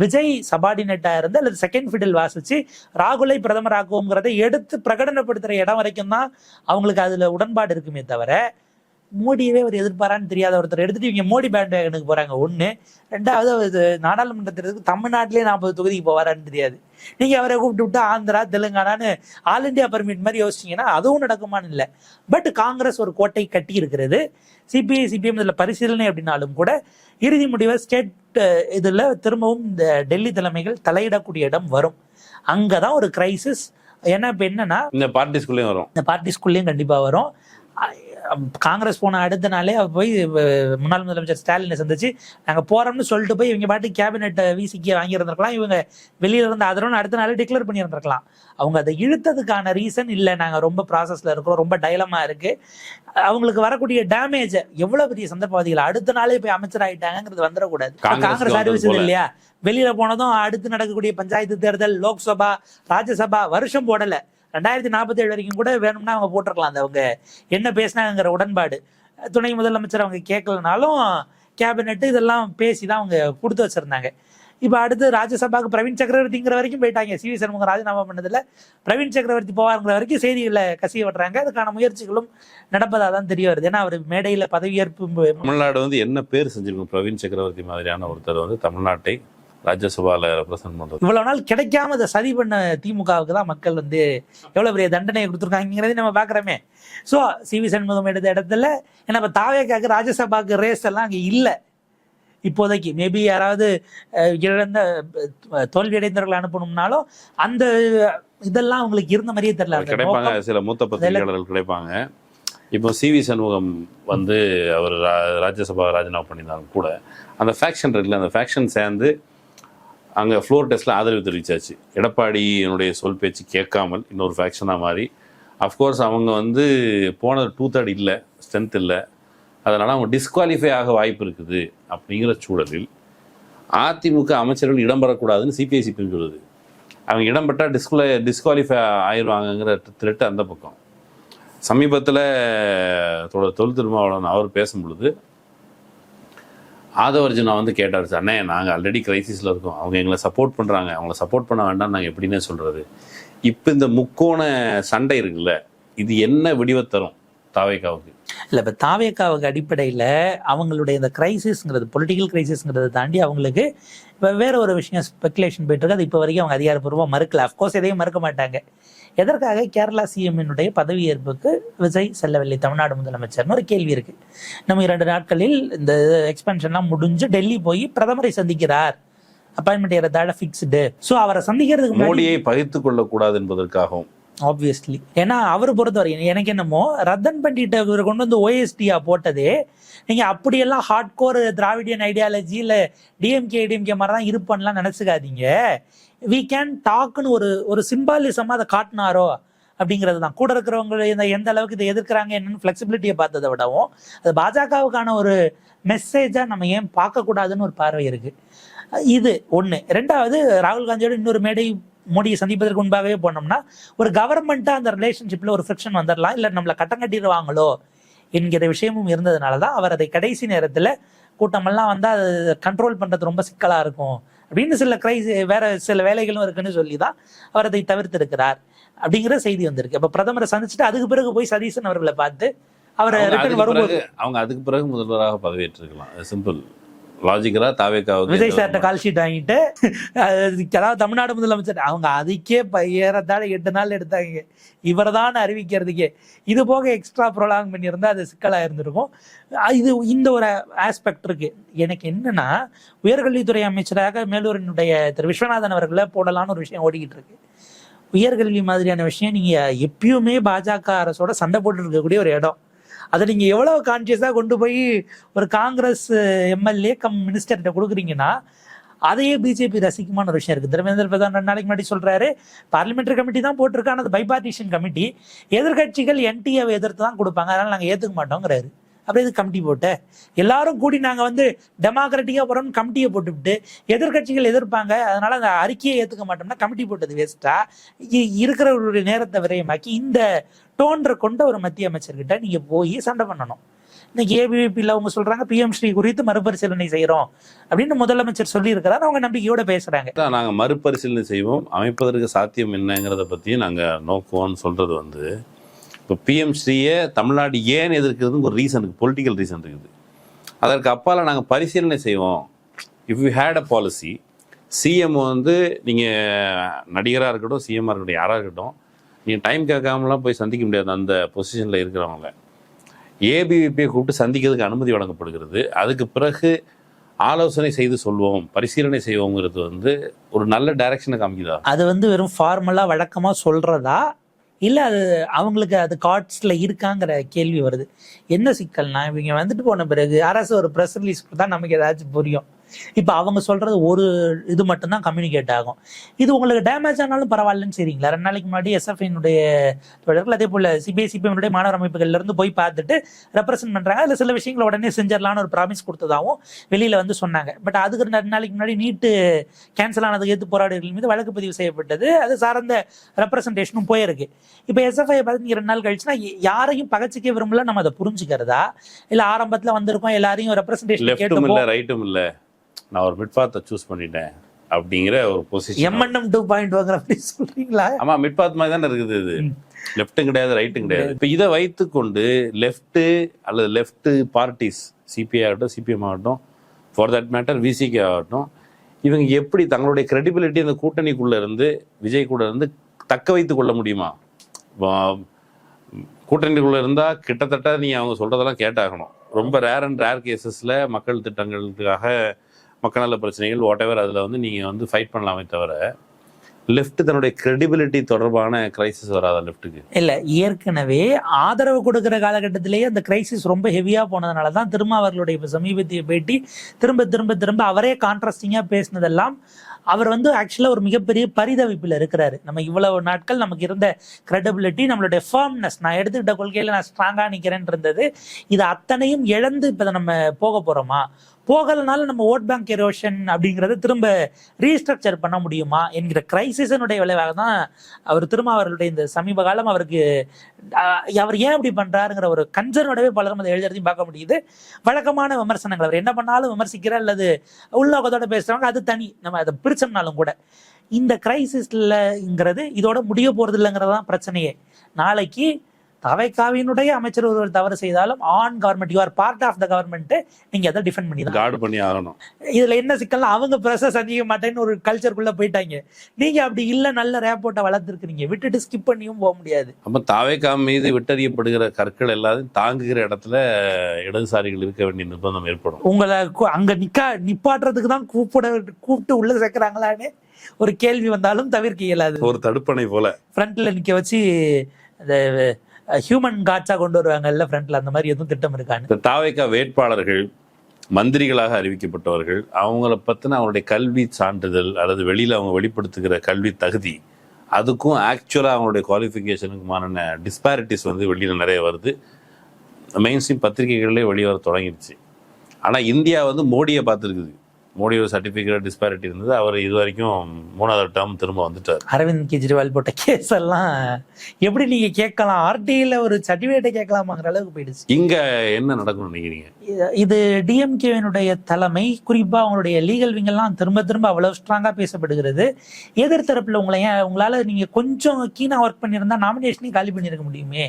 விஜய் சபார்டினேட்டாக இருந்து அல்லது செகண்ட் ஃபிடில் வாசிச்சு ராகுலை பிரதமர் ஆக்குவோங்கிறதை எடுத்து பிரகடனப்படுத்துகிற இடம் வரைக்கும் தான் அவங்களுக்கு அதில் உடன்பாடு இருக்குமே தவிர மோடியவே அவர் எதிர்பாரான்னு தெரியாத ஒருத்தர் எடுத்துட்டு இவங்க மோடி பேண்ட் வேகனுக்கு போறாங்க. ஒன்று, ரெண்டாவது நாடாளுமன்றத்திற்கு தமிழ்நாட்டிலே 40 தொகுதிக்கு போவாரான்னு தெரியாது. நீங்க அவரை கூப்பிட்டு விட்டு ஆந்திரா தெலுங்கானான்னு ஆல் இண்டியா பர்மிட் மாதிரி யோசிச்சிங்கன்னா அதுவும் நடக்குமான்னு இல்லை. பட் காங்கிரஸ் ஒரு கோட்டை கட்டி இருக்கிறது. சிபிஐ சிபிஎம் இதில் பரிசீலனை அப்படின்னாலும் கூட இறுதி முடிவை ஸ்டேட் இதில் திரும்பவும் இந்த டெல்லி தலைமைகள் தலையிடக்கூடிய இடம் வரும். அங்கதான் ஒரு கிரைசிஸ். ஏன்னா இப்போ என்னன்னா இந்த பார்ட்டிஸ்குள்ளேயும் கண்டிப்பாக வரும். காங்கிரஸ் போன அடுத்த நாளே போய் முன்னாள் முதலமைச்சர் ஸ்டாலினை சந்திச்சு நாங்கள் போறோம்னு சொல்லிட்டு போய் இவங்க பாட்டு கேபினெட் விசிக்கு வாங்கியிருந்திருக்கலாம். இவங்க வெளியில இருந்து ஆதரவுன்னு அடுத்த நாளே டிக்ளேர் பண்ணியிருந்திருக்கலாம். அவங்க அதை இழுத்ததுக்கான ரீசன் இல்லை, நாங்கள் ரொம்ப ப்ராசஸ்ல இருக்கிறோம், ரொம்ப டைலமா இருக்கு, அவங்களுக்கு வரக்கூடிய டேமேஜ் எவ்வளவு பெரிய சந்தர்ப்பவாதிகள் அடுத்த நாளே போய் அமைச்சர் ஆயிட்டாங்கிறது வந்துடக்கூடாது. காங்கிரஸ் அறிவிச்சது இல்லையா, வெளியில போனதும் அடுத்து நடக்கக்கூடிய பஞ்சாயத்து தேர்தல், லோக்சபா, ராஜ்யசபா வருஷம் போடல, 2047 வரைக்கும் கூட வேணும்னா அவங்க போட்டிருக்கலாம். அவங்க என்ன பேசினாங்கிற உடன்பாடு துணை முதலமைச்சர் அவங்க கேட்கலனாலும் கேபினெட் இதெல்லாம் பேசி தான் அவங்க கொடுத்து வச்சிருந்தாங்க. இப்போ அடுத்து ராஜ்யசபாவுக்கு பிரவீன் சக்கரவர்த்திங்கிற வரைக்கும் போயிட்டாங்க. சிவி சண்முகம் ராஜினாமா பண்ணதில் பிரவீன் சக்கரவர்த்தி போவாருங்கிற வரைக்கும் செய்திகளை கசிய விட்டுறாங்க. அதுக்கான முயற்சிகளும் நடப்பதாக தான் தெரிய வருது. ஏன்னா அவர் மேடையில் பதவியேற்பு தமிழ்நாடு என்ன பேர் செஞ்சிருக்கும், பிரவீன் சக்கரவர்த்தி மாதிரியான ஒருத்தர் தமிழ்நாட்டை ராஜ்யசபால ரெப்ரசன்ட் பண்றது. இவ்வளவு நாள் கிடைக்காம அதை சரி பண்ண திமுகவுக்கு தான் மக்கள் எவ்வளவு பெரிய தண்டனையை கொடுத்துருக்காங்கிறதே நம்ம பாக்குறோமே. ஸோ சிவி சண்முகம் எடுத்த இடத்துல ஏன்னா இப்போ தாவேக்காக்கு ராஜ்யசபாக்கு ரேஸ் எல்லாம் அங்கே இல்லை இப்போதைக்கு. மேபி யாராவது இழந்த தோல்வியடைந்தவர்கள் அனுப்பணும்னாலும் அந்த இதெல்லாம் அவங்களுக்கு இருந்த மாதிரியே தெரியல. கிடைப்பாங்க, சில மூத்த பத்திரிகையாளர்கள் கிடைப்பாங்க. இப்போ சிவி சண்முகம் அவர் ராஜ்யசபா ராஜினாமா பண்ணியிருந்தாலும் கூட அந்த ஃபேக்ஷன் இருக்குல்ல, அந்த ஃபேக்ஷன் சேர்ந்து அங்கே ஃப்ளோர் டெஸ்ட்டில் ஆதரவு தெரிவித்தாச்சு. எடப்பாடியினுடைய சொல் பேச்சு கேட்காமல் இன்னொரு ஃபேக்ஷனாக மாறி அஃப்கோர்ஸ் அவங்க போனது 2/3 இல்லை, ஸ்ட்ரென்த் இல்லை, அதனால் அவங்க டிஸ்குவாலிஃபை ஆக வாய்ப்பு இருக்குது. அப்படிங்கிற சூழலில் அதிமுக அமைச்சர்கள் இடம்பெறக்கூடாதுன்னு சிபிஐ சிபிஎம் சொல்லுது. அவங்க இடம்பெற்றால் டிஸ்குவாலிஃபை ஆயிடுவாங்கங்கிற த்ரெட் அந்த பக்கம். சமீபத்தில் தொல் திருமாவளவன் அவர் பேசும் பொழுது ஆதவர்ஜுனா கேட்டார், அண்ணே நாங்கள் ஆல்ரெடி கிரைசிஸில் இருக்கோம், அவங்க எங்களை சப்போர்ட் பண்ணுறாங்க, அவங்கள சப்போர்ட் பண்ண வேண்டாம் நாங்கள் எப்படின்னே சொல்கிறது. இப்போ இந்த முக்கோண சண்டை இருக்குல்ல, இது என்ன விடிவை தரும் தாவேகாவுக்கு? இல்லை, இப்போ தாவேகாவுக்கு அடிப்படையில் அவங்களுடைய இந்த கிரைசிஸ்ங்கிறது, பொலிட்டிக்கல் கிரைசிஸ்ங்கிறத தாண்டி அவங்களுக்கு இப்போ வேற ஒரு விஷயம் ஸ்பெகுலேஷன் போயிட்டு இருக்கு. அது இப்போ வரைக்கும் அவங்க அதிகாரப்பூர்வமாக மறுக்கல. அஃப்கோர்ஸ் எதையும் மறுக்க மாட்டாங்க. எதற்காக கேரளா சிஎம்னுடைய பதவியேற்புக்கு விஜய் செல்லவில்லை தமிழ்நாடு முதலமைச்சர்னு ஒரு கேள்வி இருக்கு. நம்ம 2 நாட்களில் இந்த எக்ஸ்பென்ஷன்லாம் முடிஞ்சு டெல்லி போய் பிரதமரை சந்திக்கிறார். Appointment ஏறதால fixed. ஸோ அவரை சந்திக்கிறதுக்கு மோடியை பகிர்ந்து கொள்ளக்கூடாது என்பதற்காகவும் ஆப்வியஸ்லி. ஏன்னா அவர் பொறுத்தவரை எனக்கு என்னமோ ரத்தன் பண்டிட் இவர் கொண்டு வந்து ஓஎஸ்டியா போட்டதே, நீங்க அப்படியெல்லாம் ஹார்ட் கோர் திராவிடியன் ஐடியாலஜி இல்லை டிஎம்கே மாதிரி தான் இருப்பான்லாம் நினைச்சுக்காதீங்க. வி கேன் டாக்னு ஒரு சிம்பாலிசமா அதை காட்டினாரோ அப்படிங்கிறது தான். கூட இருக்கிறவங்க எந்த அளவுக்கு இதை எதிர்க்கிறாங்க என்னன்னு ஃபிளெக்சிபிலிட்டியை பார்த்ததை விடவும் அது பாஜகவுக்கான ஒரு மெசேஜா நம்ம ஏன் பார்க்கக்கூடாதுன்னு ஒரு பார்வை இருக்கு. இது ஒன்று. 2வது, ராகுல் காந்தியோட இன்னொரு மேடை மோடியை சந்திப்பதற்கு முன்பாகவே போனோம்னா ஒரு கவர்மெண்ட்டாக அந்த ரிலேஷன்ஷிப்பில் ஒரு ஃப்ரிக்ஷன் வந்துடலாம், இல்லை நம்மளை கட்டம் கட்டிடுவாங்களோ என்கிற விஷயமும் இருந்ததுனால தான் அவர் அதை கடைசி நேரத்தில் கூட்டமெல்லாம் வந்தால் அது கண்ட்ரோல் பண்ணுறது ரொம்ப சிக்கலாக இருக்கும் அப்படின்னு வேற சில வேலைகளும் இருக்குன்னு சொல்லி தான் அவர் அதை தவிர்த்திருக்கிறார் அப்படிங்கிற செய்தி வந்திருக்கு. அப்போ பிரதமரை சந்திச்சுட்டு அதுக்கு பிறகு போய் சதீசன் அவர்களை பார்த்து அவர் ரிட்டர்ன் வரும்போது அவங்க அதுக்கு பிறகு முதல்வராக பதவியேற்றிருக்கலாம். சிம்பிள் லாஜிக்கலா தாவேகாவுக்கு விஜய் சார்ட்ட கால் ஷீட் வாங்கிட்டு அதாவது தமிழ்நாடு முதலமைச்சர் அவங்க அதுக்கே ஏறத்தாழ 8 நாள் எடுத்தாங்க இவரை தான் அறிவிக்கிறதுக்கே. இது போக எக்ஸ்ட்ரா ப்ரொலாங் பண்ணியிருந்தா அது சிக்கலாக இருந்திருக்கும். இது இந்த ஒரு ஆஸ்பெக்ட் இருக்கு. எனக்கு என்னன்னா, உயர்கல்வித்துறை அமைச்சராக மேலூரினுடைய திரு விஸ்வநாதன் அவர்களை போடலான்னு ஒரு விஷயம் ஓடிக்கிட்டு இருக்கு. உயர்கல்வி மாதிரியான விஷயம் நீங்க எப்பயுமே பாஜக அரசோட சண்டை போட்டு இருக்கக்கூடிய ஒரு இடம். அதை நீங்க எவ்வளவு கான்சியஸாக கொண்டு போய் ஒரு காங்கிரஸ் எம்எல்ஏ கம் மினிஸ்டர்கிட்ட கொடுக்குறீங்கன்னா அதையே பிஜேபி ரசிக்குமான ஒரு விஷயம் இருக்கு. தர்மேந்திர பிரதான் 2 நாளைக்கு முன்னாடி சொல்றாரு, பார்லிமெண்டரி கமிட்டி தான் போட்டிருக்கான அது பைபார்டிஷன் கமிட்டி, எதிர்கட்சிகள் என்டிஏவை எதிர்த்து தான் கொடுப்பாங்க, அதனால நாங்கள் ஏற்றுக்க மாட்டோங்கிறாரு. அப்படி இது கமிட்டி போட்ட எல்லாரும் கூடி நாங்கள் வந்து டெமோக்ராட்டிக்காக போகிறோம்னு கமிட்டியை போட்டுவிட்டு எதிர்கட்சிகள் எதிர்ப்பாங்க அதனால அந்த அறிக்கையை ஏற்றுக்க மாட்டோம்னா கமிட்டி போட்டது வேஸ்டா? இருக்கிற ஒரு நேரத்தை விரயமாக்கி இந்த டோன்ற கொண்ட ஒரு மத்திய அமைச்சர்கிட்ட நீங்கள் போய் சண்டை பண்ணணும். இன்னைக்கு ஏபிவிபியில் அவங்க சொல்றாங்க பிஎம் ஸ்ரீ குறித்து மறுபரிசீலனை செய்யறோம் அப்படின்னு முதலமைச்சர் சொல்லி இருக்கிறார். அவங்க நம்பிக்கையோட பேசுறாங்க. நாங்கள் மறுபரிசீலனை செய்வோம், அமைப்பதற்கு சாத்தியம் என்னங்கிறத பற்றியும் நாங்கள் நோக்குவோம்னு சொல்றது வந்து, இப்போ பிஎம்ஸ்ரீயை தமிழ்நாடு ஏன் எதிர்க்கிறதுக்கு ஒரு ரீசன் இருக்குது, பொலிட்டிக்கல் ரீசன் இருக்குது. அதற்கு அப்பால் நாங்கள் பரிசீலனை செய்வோம். If you hate a policy, CM வந்து நீங்கள் நடிகராக இருக்கட்டும், சிஎம்மாக இருக்கட்டும், யாராக இருக்கட்டும், நீங்கள் டைம் கேட்காமலாம் போய் சந்திக்க முடியாது. அந்த பொசிஷனில் இருக்கிறவங்கள ஏபிவிபியை கூப்பிட்டு சந்திக்கிறதுக்கு அனுமதி வழங்கப்படுகிறது. அதுக்கு பிறகு ஆலோசனை செய்து சொல்வோம், பரிசீலனை செய்வோங்கிறது வந்து ஒரு நல்ல டைரக்ஷனை காமிக்குதா? அது வந்து வெறும் ஃபார்மலாக வழக்கமாக சொல்கிறதா இல்லை அது அவங்களுக்கு அது கார்ட்ஸில் இருக்காங்கிற கேள்வி வருது. என்ன சிக்கல்னா, இவங்க வந்துட்டு போன பிறகு அரசு ஒரு ப்ரெஸ் ரிலீஸ் கொடுத்தா நமக்கு ஏதாச்சும் புரியும். இப்போ அவங்க சொல்கிறது ஒரு இது மட்டும்தான் கம்யூனிகேட் ஆகும். இது உங்களுக்கு டேமேஜ் ஆனாலும் பரவாயில்லன்னு சரிங்களா? 2 நாளைக்கு முன்னாடி எஸ்எஃப்ஐனுடைய தொடர்கள் அதே போல் சிபிஎஸ்சிபிஎனுடைய மாணவர் அமைப்புகள்லேருந்து போய் பார்த்துட்டு ரெப்ரசென்ட் பண்ணுறாங்க. அதில் சில விஷயங்களை உடனே செஞ்சிடலான்னு ஒரு ப்ராமிஸ் கொடுத்ததாகவும் வெளியில் வந்து சொன்னாங்க. பட் அதுக்கு 2 நாளைக்கு முன்னாடி நீட்டு கேன்சல் ஆனதுக்கு எதிர்த்து போராடுகள் மீது வழக்கு பதிவு செய்யப்பட்டது. அது சார்ந்த ரெப்ரசன்டேஷனும் போயிருக்கு. இப்போ எஸ்எஃப்ஐ பார்த்து நீங்கள் 2 நாள் கழிச்சுன்னா யாரையும் பகச்சிக்க விரும்பல, நம்ம அதை புரிஞ்சுக்கிறதா? இல்லை ஆரம்பத்தில் வந்திருக்கோம் எல்லாரையும் ரெப்ரசன்டேஷன் கேட்டு ரைட்டும் இல்லை, நான் ஒரு மிட்பாத்தை சூஸ் பண்ணிட்டேன் அப்படிங்கிற ஒரு பொசிஷன். எம்என்எம் 2.0 அப்படி சொல்றீங்களா? ஆமா, மிட்பாத் மாதிரி தானே இருக்குது. இது லெஃப்ட்டும் கிடையாது, ரைட்டும் கிடையாது. இப்போ இதை வைத்துக்கொண்டு லெஃப்ட்டு அல்லது லெஃப்ட் பார்ட்டிஸ், சிபிஐ ஆகட்டும், சிபிஎம் ஆகட்டும், ஃபார் தட் மேட்டர் விசிகே ஆகட்டும், இவங்க எப்படி தங்களுடைய கிரெடிபிலிட்டி அந்த கூட்டணிக்குள்ள இருந்து விஜய் கூட இருந்து தக்க வைத்து கொள்ள முடியுமா? கூட்டணிக்குள்ள இருந்தா கிட்டத்தட்ட நீ அவங்க சொல்றதெல்லாம் கேட்டாகணும். ரொம்ப ரேர் கேசஸ்ல மக்கள் திட்டங்களுக்காக, மக்கள் நல பிரச்சனைகள் வாட் எவர், அதில் வந்து நீங்கள் வந்து ஃபைட் பண்ணலாமே தவிர லெஃப்ட் தன்னுடைய கிரெடிபிலிட்டி தொடர்பான கிரைசிஸ் வராதா லெஃப்ட்டுக்கு? இல்லை, ஏற்கனவே ஆதரவு கொடுக்குற காலகட்டத்திலேயே அந்த கிரைசிஸ் ரொம்ப ஹெவியாக போனதுனால தான் திருமாவர்களுடைய இப்போ சமீபத்திய பேட்டி திரும்ப திரும்ப திரும்ப அவரே கான்ட்ராஸ்டிங்காக பேசினதெல்லாம் அவர் வந்து ஆக்சுவலாக ஒரு மிகப்பெரிய பரிதவிப்பில் இருக்கிறாரு. நம்ம இவ்வளவு நாட்கள் நமக்கு இருந்த கிரெடிபிலிட்டி, நம்மளுடைய ஃபர்ம்னஸ், நான் எடுத்துக்கிட்ட கொள்கையில் நான் ஸ்ட்ராங்காக நிற்கிறேன் இருந்தது, இது அத்தனையும் இழந்து இப்போ நம்ம போக போகிறோமா? போகலனாலும் நம்ம ஓட் பேங்க் எரோஷன் அப்படிங்கிறத திரும்ப ரீஸ்ட்ரக்சர் பண்ண முடியுமா என்கிற கிரைசிஸனுடைய விளைவாக தான் அவர் திருமாவர்களுடைய இந்த சமீப காலம் அவருக்கு அவர் ஏன் அப்படி பண்ணுறாருங்கிற ஒரு கன்சர்னோடவே பலரும் அதை எழுதுறதையும் பார்க்க முடியுது. வழக்கமான விமர்சனங்கள், அவர் என்ன பண்ணாலும் விமர்சிக்கிறார் அல்லது உள்நோக்கத்தோட பேசுகிறவங்க, அது தனி. நம்ம அதை பிரிச்சோம்னாலும் கூட இந்த கிரைசிஸ்லங்கிறது இதோட முடிய போகிறது இல்லைங்கிறது தான் பிரச்சனையே. நாளைக்கு தவைக்காவினுடைய அமைச்சர் ஒருவர் தவறு செய்தாலும் on government, you are part of the government, நீங்க அதை டிஃபெண்ட் பண்ணி தான் கார்டு பண்ணி ஆகணும். இதுல என்ன சிக்கல்னா அவங்க பிரச சந்திக்க மாட்டேன்னு ஒரு கல்ச்சருக்குள்ள போயிட்டாங்க. நீங்க அப்படி இல்ல, நல்ல ரேப்போர்ட்டை வளர்த்துருக்கீங்க, விட்டுட்டு ஸ்கிப் பண்ணியும் போக முடியாது. அப்ப தாவேகா மீது விட்டறியப்படுகிற கற்கள் எல்லாத்தையும் தாங்குகிற இடத்துல இடதுசாரிகள் இருக்க வேண்டிய நிர்பந்தம் ஏற்படும். உங்களை அங்க நிப்பாட்டுறதுக்கு தான் கூப்பிட்டு உள்ள சேர்க்கிறாங்களான்னு ஒரு கேள்வி வந்தாலும் தவிர்க்க இயலாது. ஒரு தடுப்பணை போல ஃப்ரண்ட்ல நிக்க வச்சு இந்த ஹியூமன் காட்ஸா கொண்டு வருவாங்கல்ல ஃப்ரண்ட்ல, அந்த மாதிரி எதுவும் திட்டம் இருக்கான்னு. இந்த தாவேகா வேட்பாளர்கள் மந்திரிகளாக அறிவிக்கப்பட்டவர்கள், அவங்கள பத்தின அவங்களுடைய கல்வி சான்றிதழ் அல்லது வெளியில அவங்க வெளிப்படுத்துகிற கல்வி தகுதி, அதுக்கும் ஆக்சுவலா அவங்களுடைய குவாலிஃபிகேஷனுக்குமான டிஸ்பாரிட்டிஸ் வெளியில நிறைய வருது. மெயின் ஸ்ட்ரீம் பத்திரிகைகளிலே வெளியே வர தொடங்கிடுச்சு. ஆனா இந்தியா மோடியை பார்த்துருக்குது. மோடியோட சர்டிஃபிகேட் டிஸ்பாரிட்டி இருந்தது. அவர் இது வரைக்கும் 3வது டேர்ம் திரும்ப வந்துட்டார். அரவிந்த் கெஜ்ரிவால் போட்ட கேஸ் எல்லாம் எப்படி நீங்க கேட்கலாம், ஆர்டிஐல ஒரு சர்டிஃபிகேட்டை கேட்கலாமாங்கிற அளவுக்கு போயிடுச்சு. இங்க என்ன நடக்கும்னு நினைக்கிறீங்க? இது டிஎம்கேவினுடைய தலைமை, குறிப்பா அவங்களுடைய லீகல் விங் எல்லாம் திரும்ப திரும்ப அவ்வளவு ஸ்ட்ராங்கா பேசப்படுகிறது. எதிர்த்தரப்புல உங்களால நீங்க கொஞ்சம் கீனா ஒர்க் பண்ணியிருந்தா நாமினேஷனையும் காலி பண்ணியிருக்க முடியுமே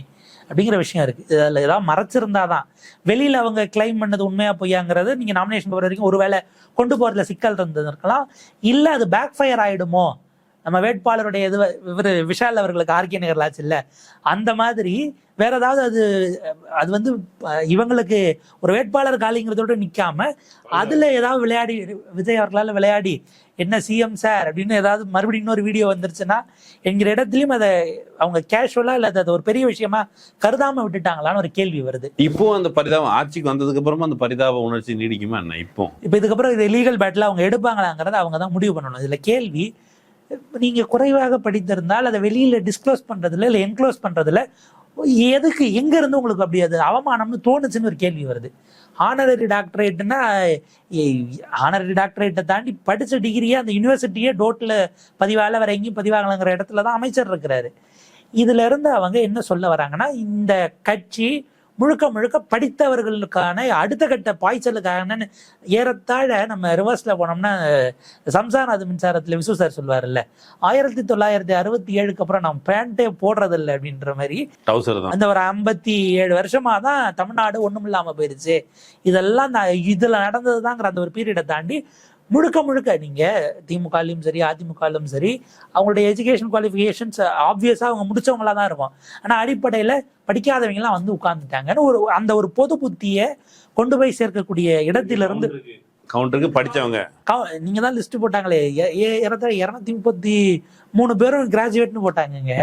அப்படிங்கிற விஷயம் இருக்கு. அதில் ஏதாவது மறைச்சிருந்தாதான் வெளியில அவங்க கிளைம் பண்ணது உண்மையா பொய்யாங்கிறது நீங்க நாமினேஷன் போகிற வரைக்கும் ஒருவேளை கொண்டு போறதுல சிக்கல் இருந்திருக்கலாம். இல்ல அது பேக் ஃபயர் ஆயிடுமோ, நம்ம வேட்பாளருடைய இது இவர் விஷால் அவர்களுக்கு ஆர்கே நகர் ஆச்சு இல்ல, அந்த மாதிரி வேற ஏதாவது அது இவங்களுக்கு ஒரு வேட்பாளர் காலிங்கிறதோட நிக்காம அதுல ஏதாவது விளையாடி விஜய் அவர்களால் விளையாடி என்ன சிஎம் சார் அப்படின்னு ஏதாவது மறுபடியும் இன்னொரு வீடியோ வந்துருச்சுன்னா என்கிற இடத்துலயும் அதை அவங்க கேஷுவலா இல்ல அதை ஒரு பெரிய விஷயமா கருதாம விட்டுட்டாங்களான்னு ஒரு கேள்வி வருது. இப்போ அந்த பரிதாபம் ஆட்சிக்கு வந்ததுக்கு அப்புறமா அந்த பரிதாப உணர்ச்சி நீடிக்குமா என்ன? இப்போ இதுக்கப்புறம் இது லீகல் பேட்டில் அவங்க எடுப்பாங்களாங்கிறத அவங்க தான் முடிவு பண்ணணும். இதுல கேள்வி, நீங்க குறைவாக படித்திருந்தால் அதை வெளியில டிஸ்க்ளோஸ் பண்றதுல இல்ல என்க்ளோஸ் பண்றதுல எதுக்கு, எங்க இருந்து உங்களுக்கு அப்படி அது அவமானம்னு தோணுச்சுன்னு ஒரு கேள்வி வருது. ஆனரரி டாக்டரேட்னா ஆனரரி டாக்டரேட்டை தாண்டி படிச்ச டிகிரியே அந்த யூனிவர்சிட்டியே டோட்டில் பதிவாகல வேற எங்கேயும் பதிவாகலங்கிற இடத்துல தான் அமைச்சர் இருக்கிறாரு. இதுல இருந்து அவங்க என்ன சொல்ல வராங்கன்னா, இந்த கட்சி முழுக்க முழுக்க படித்தவர்களுக்கான அடுத்த கட்ட பாய்ச்சலுக்கான ஏறத்தாழ நம்ம ரிவர்ஸ்ல போனோம்னா சம்சாநாத மின்சாரத்துல விசு சார் சொல்வார்ல, 1967 அப்புறம் நம்ம பேண்டே போடுறது இல்லை அப்படின்ற மாதிரி அந்த ஒரு 57 வருஷமா தான் தமிழ்நாடு ஒண்ணும் இல்லாம போயிருச்சு. இதெல்லாம் இதுல நடந்ததுதாங்கிற அந்த ஒரு பீரியடை தாண்டி முழுக்க முழுக்க நீங்க திமுகலையும் சரி அதிமுகலும் சரி அவங்களுடைய எஜுகேஷன் குவாலிஃபிகேஷன்ஸ் ஆப்வியஸா அவங்க முடிச்சவங்களா தான் இருக்கும். ஆனா அடிப்படையில படிக்காதவங்க எல்லாம் உட்கார்ந்துட்டாங்கன்னு அந்த ஒரு பொது புத்திய கொண்டு போய் சேர்க்கக்கூடிய இடத்திலிருந்து கவுண்டருக்கு படிச்சவங்க நீங்க தான் லிஸ்ட் போட்டாங்களே, 233 பேரும் கிராஜுவேட்னு போட்டாங்க.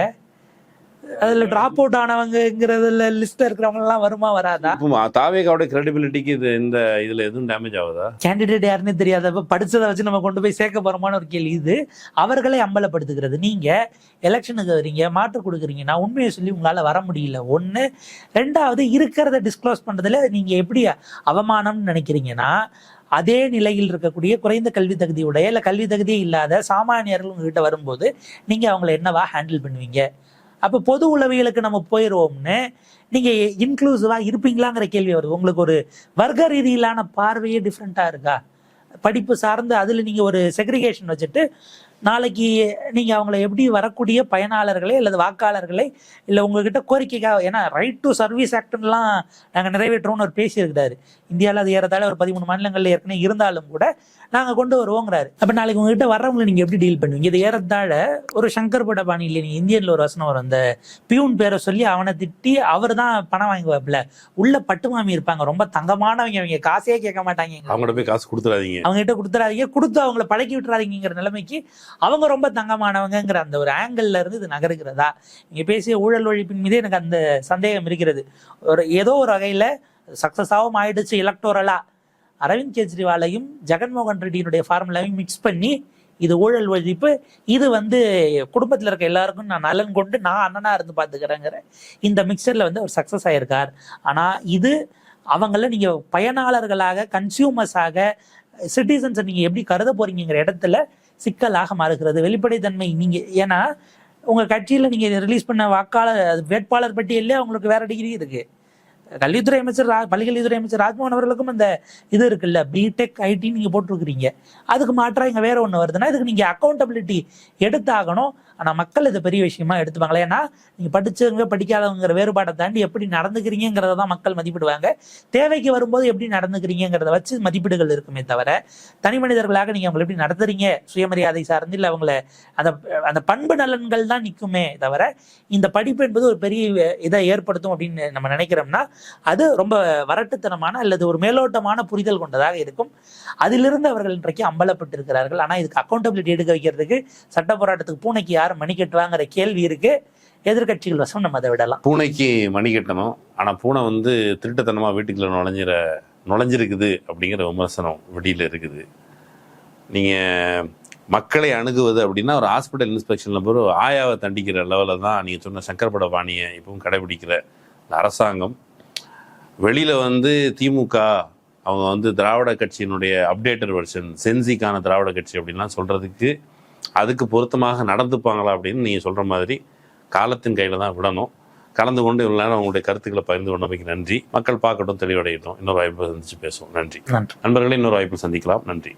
அதுல டிராப் அவுட் ஆனவங்கிறதுல லிஸ்ட்ல இருக்கிறவங்க எல்லாம் வருமா வராதா? தாவேகாவோட கிரெடிபிலிட்டிக்கு இதுல எதுவும் டேமேஜ் ஆகுதா? கேண்டிடேட் யாருன்னு தெரியாதப்ப படிச்சதை வச்சு நம்ம கொண்டு போய் சேர்க்க போறோமான ஒரு கேள்வி. இது அவர்களை அம்பலப்படுத்துகிறது. நீங்க எலெக்ஷனுக்கு வரீங்க, மாற்று கொடுக்குறீங்க, நான் உண்மையை சொல்லி உங்களால வர முடியல ஒண்ணு. ரெண்டாவது, இருக்கிறத டிஸ்க்ளோஸ் பண்றதுல நீங்க எப்படி அவமானம்னு நினைக்கிறீங்கன்னா, அதே நிலையில் இருக்கக்கூடிய குறைந்த கல்வி தகுதியுடைய இல்ல கல்வி தகுதியே இல்லாத சாமானியர்கள் உங்ககிட்ட வரும்போது நீங்க அவங்களை என்னவா ஹேண்டில் பண்ணுவீங்க? அப்ப பொது உளவியலுக்கு நம்ம போயிடுவோம்னு நீங்க இன்க்ளூசிவா இருப்பீங்களாங்கிற கேள்வி வருது. உங்களுக்கு ஒரு வர்க்க ரீதியிலான பார்வையே டிஃப்ரெண்டா இருக்கா? படிப்பு சார்ந்து அதுல நீங்க ஒரு செக்ரிகேஷன் வச்சுட்டு நாளைக்கு நீங்க அவங்களை எப்படி வரக்கூடிய பயனாளர்களை அல்லது வாக்காளர்களை இல்லை உங்ககிட்ட கோரிக்கைக்காக, ஏன்னா ரைட் டு சர்வீஸ் ஆக்ட்லாம் நாங்கள் நிறைவேற்றோம்னு ஒரு பேசியிருக்கிறாரு. இந்தியாவில் அது ஏறத்தாழ ஒரு 13 மாநிலங்கள்ல ஏற்கனவே இருந்தாலும் கூட நாங்கள் கொண்டு வருவோங்கிறாரு. அப்போ நாளைக்கு உங்ககிட்ட வர்றவங்களை நீங்கள் எப்படி டீல் பண்ணுவீங்க? இது ஏறத்தாழ ஒரு சங்கர் பட பாணியில் நீங்கள் இந்தியன்ல ஒரு வசனம் வரும், அந்த பியூன் பேரை சொல்லி அவனை திட்டி அவர் தான் பணம் வாங்குவாப்புல, உள்ள பட்டு மாமி இருப்பாங்க, ரொம்ப தங்கமானவங்க, அவங்க காசே கேட்க மாட்டாங்க, அவங்கள்ட்ட போய் காசு கொடுத்துறாதீங்க, அவங்ககிட்ட கொடுத்துறாதீங்க, கொடுத்து அவங்கள பழக்கி விட்டுறாதீங்கிற நிலைமைக்கு அவங்க ரொம்ப தங்கமானவங்கிற அந்த ஒரு ஆங்கிள் இருந்து இது நகருகிறதா? நீங்க பேசிய ஊழல் ஒழிப்பின் மீது எனக்கு அந்த சந்தேகம் இருக்கிறது. ஏதோ ஒரு வகையில சக்சஸாகவும் ஆயிடுச்சு எலக்டோரலா. அரவிந்த் கெஜ்ரிவாலையும் ஜெகன்மோகன் ரெட்டியினுடைய ஃபார்முலாவையும் மிக்ஸ் பண்ணி இது ஊழல் ஒழிப்பு, இது குடும்பத்தில் இருக்க எல்லாருக்கும் நான் நலன் கொண்டு நான் அண்ணனா இருந்து பார்த்துக்கிறேங்கிற இந்த மிக்சர்ல ஒரு சக்சஸ் ஆயிருக்கார். ஆனா இது அவங்கள நீங்க பயனாளர்களாக, கன்சியூமர்ஸாக, சிட்டிசன்ஸை நீங்க எப்படி கருத போறீங்கிற இடத்துல சிக்கலாக மாறுகிறது. வெளிப்படைத்தன்மை நீங்க, ஏன்னா உங்க கட்சியில நீங்க ரிலீஸ் பண்ண வேட்பாளர் பட்டியலே அவங்களுக்கு வேற டிகிரி இருக்கு. கல்வித்துறை அமைச்சர் பள்ளிக்கல்வித்துறை அமைச்சர் ராஜ்மோகன் அவர்களுக்கும் அந்த இது இருக்குல்ல, பிடெக் ஐடி நீங்க போட்டிருக்கிறீங்க. அதுக்கு மாற்றா இங்க வேற ஒண்ணு வருதுன்னா இதுக்கு நீங்க அக்கௌண்டபிலிட்டி எடுத்தாகணும். ஆனா மக்கள் இதை பெரிய விஷயமா எடுத்துப்பாங்களே. ஏன்னா நீங்க படிச்சவங்க படிக்காதவங்கிற வேறுபாடை தாண்டி எப்படி நடந்துக்கிறீங்கிறத தான் மக்கள் மதிப்பிடுவாங்க. தேவைக்கு வரும்போது எப்படி நடந்துக்கிறீங்கிறத வச்சு மதிப்பீடுகள் இருக்குமே தவிர, தனி மனிதர்களாக நீங்க அவங்களை எப்படி நடத்துறீங்க சுயமரியாதை சார்ந்து இல்லை அவங்கள அந்த அந்த பண்பு நலன்கள் தான் நிற்குமே தவிர, இந்த படிப்பு என்பது ஒரு பெரிய இதை ஏற்படுத்தும் அப்படின்னு நம்ம நினைக்கிறோம்னா அது ரொம்ப வரட்டுத்தனமான அல்லது ஒரு மேலோட்டமான புரிதல் கொண்டதாக இருக்கும். அதிலிருந்து அவர்கள் இன்றைக்கு அம்பலப்பட்டு இருக்கிறார்கள். ஆனா இதுக்கு அக்கௌண்டபிலிட்டி எடுக்க வைக்கிறதுக்கு சட்ட போராட்டத்துக்கு பூனைக்கு யாரும் மணி கட்டுவாங்கிற கேள்வி இருக்கு. எதிர்கட்சிகள் வசம் நம்ம அதை விடலாம். பூனைக்கு மணி கட்டணும், ஆனா பூனை வந்து திருட்டுத்தனமா வீட்டுக்குள்ள நுழைஞ்சிருக்குது அப்படிங்கிற விமர்சனம் வெளியில இருக்குது. நீங்க மக்களை அணுகுவது அப்படின்னா ஒரு ஹாஸ்பிட்டல் இன்ஸ்பெக்ஷன்ல போய் ஆயாவை தண்டிக்கிற லெவலில் தான் நீங்க சொன்ன சங்கர்பட பாணியை இப்பவும் கடைபிடிக்கிற அரசாங்கம். வெளியில வந்து திமுக அவங்க வந்து திராவிட கட்சியினுடைய அப்டேட்டட் வெர்ஷன், சென்சிக்கான திராவிட கட்சி அப்படின்லாம் சொல்றதுக்கு அதுக்கு பொருத்தமாக நடந்துப்பாங்களா அப்படின்னு நீங்க சொல்ற மாதிரி காலத்தின் கையில தான் விடணும். கலந்து கொண்டு இவ்வளவு நேரம் உங்களுடைய கருத்துக்களை பகிர்ந்து கொண்டமைக்கு நன்றி. மக்கள் பார்க்கட்டும், தெளிவடையட்டும். இன்னொரு வாய்ப்பு சந்திச்சு பேசுவோம். நன்றி நண்பர்களே, இன்னொரு வாய்ப்பு சந்திக்கலாம். நன்றி.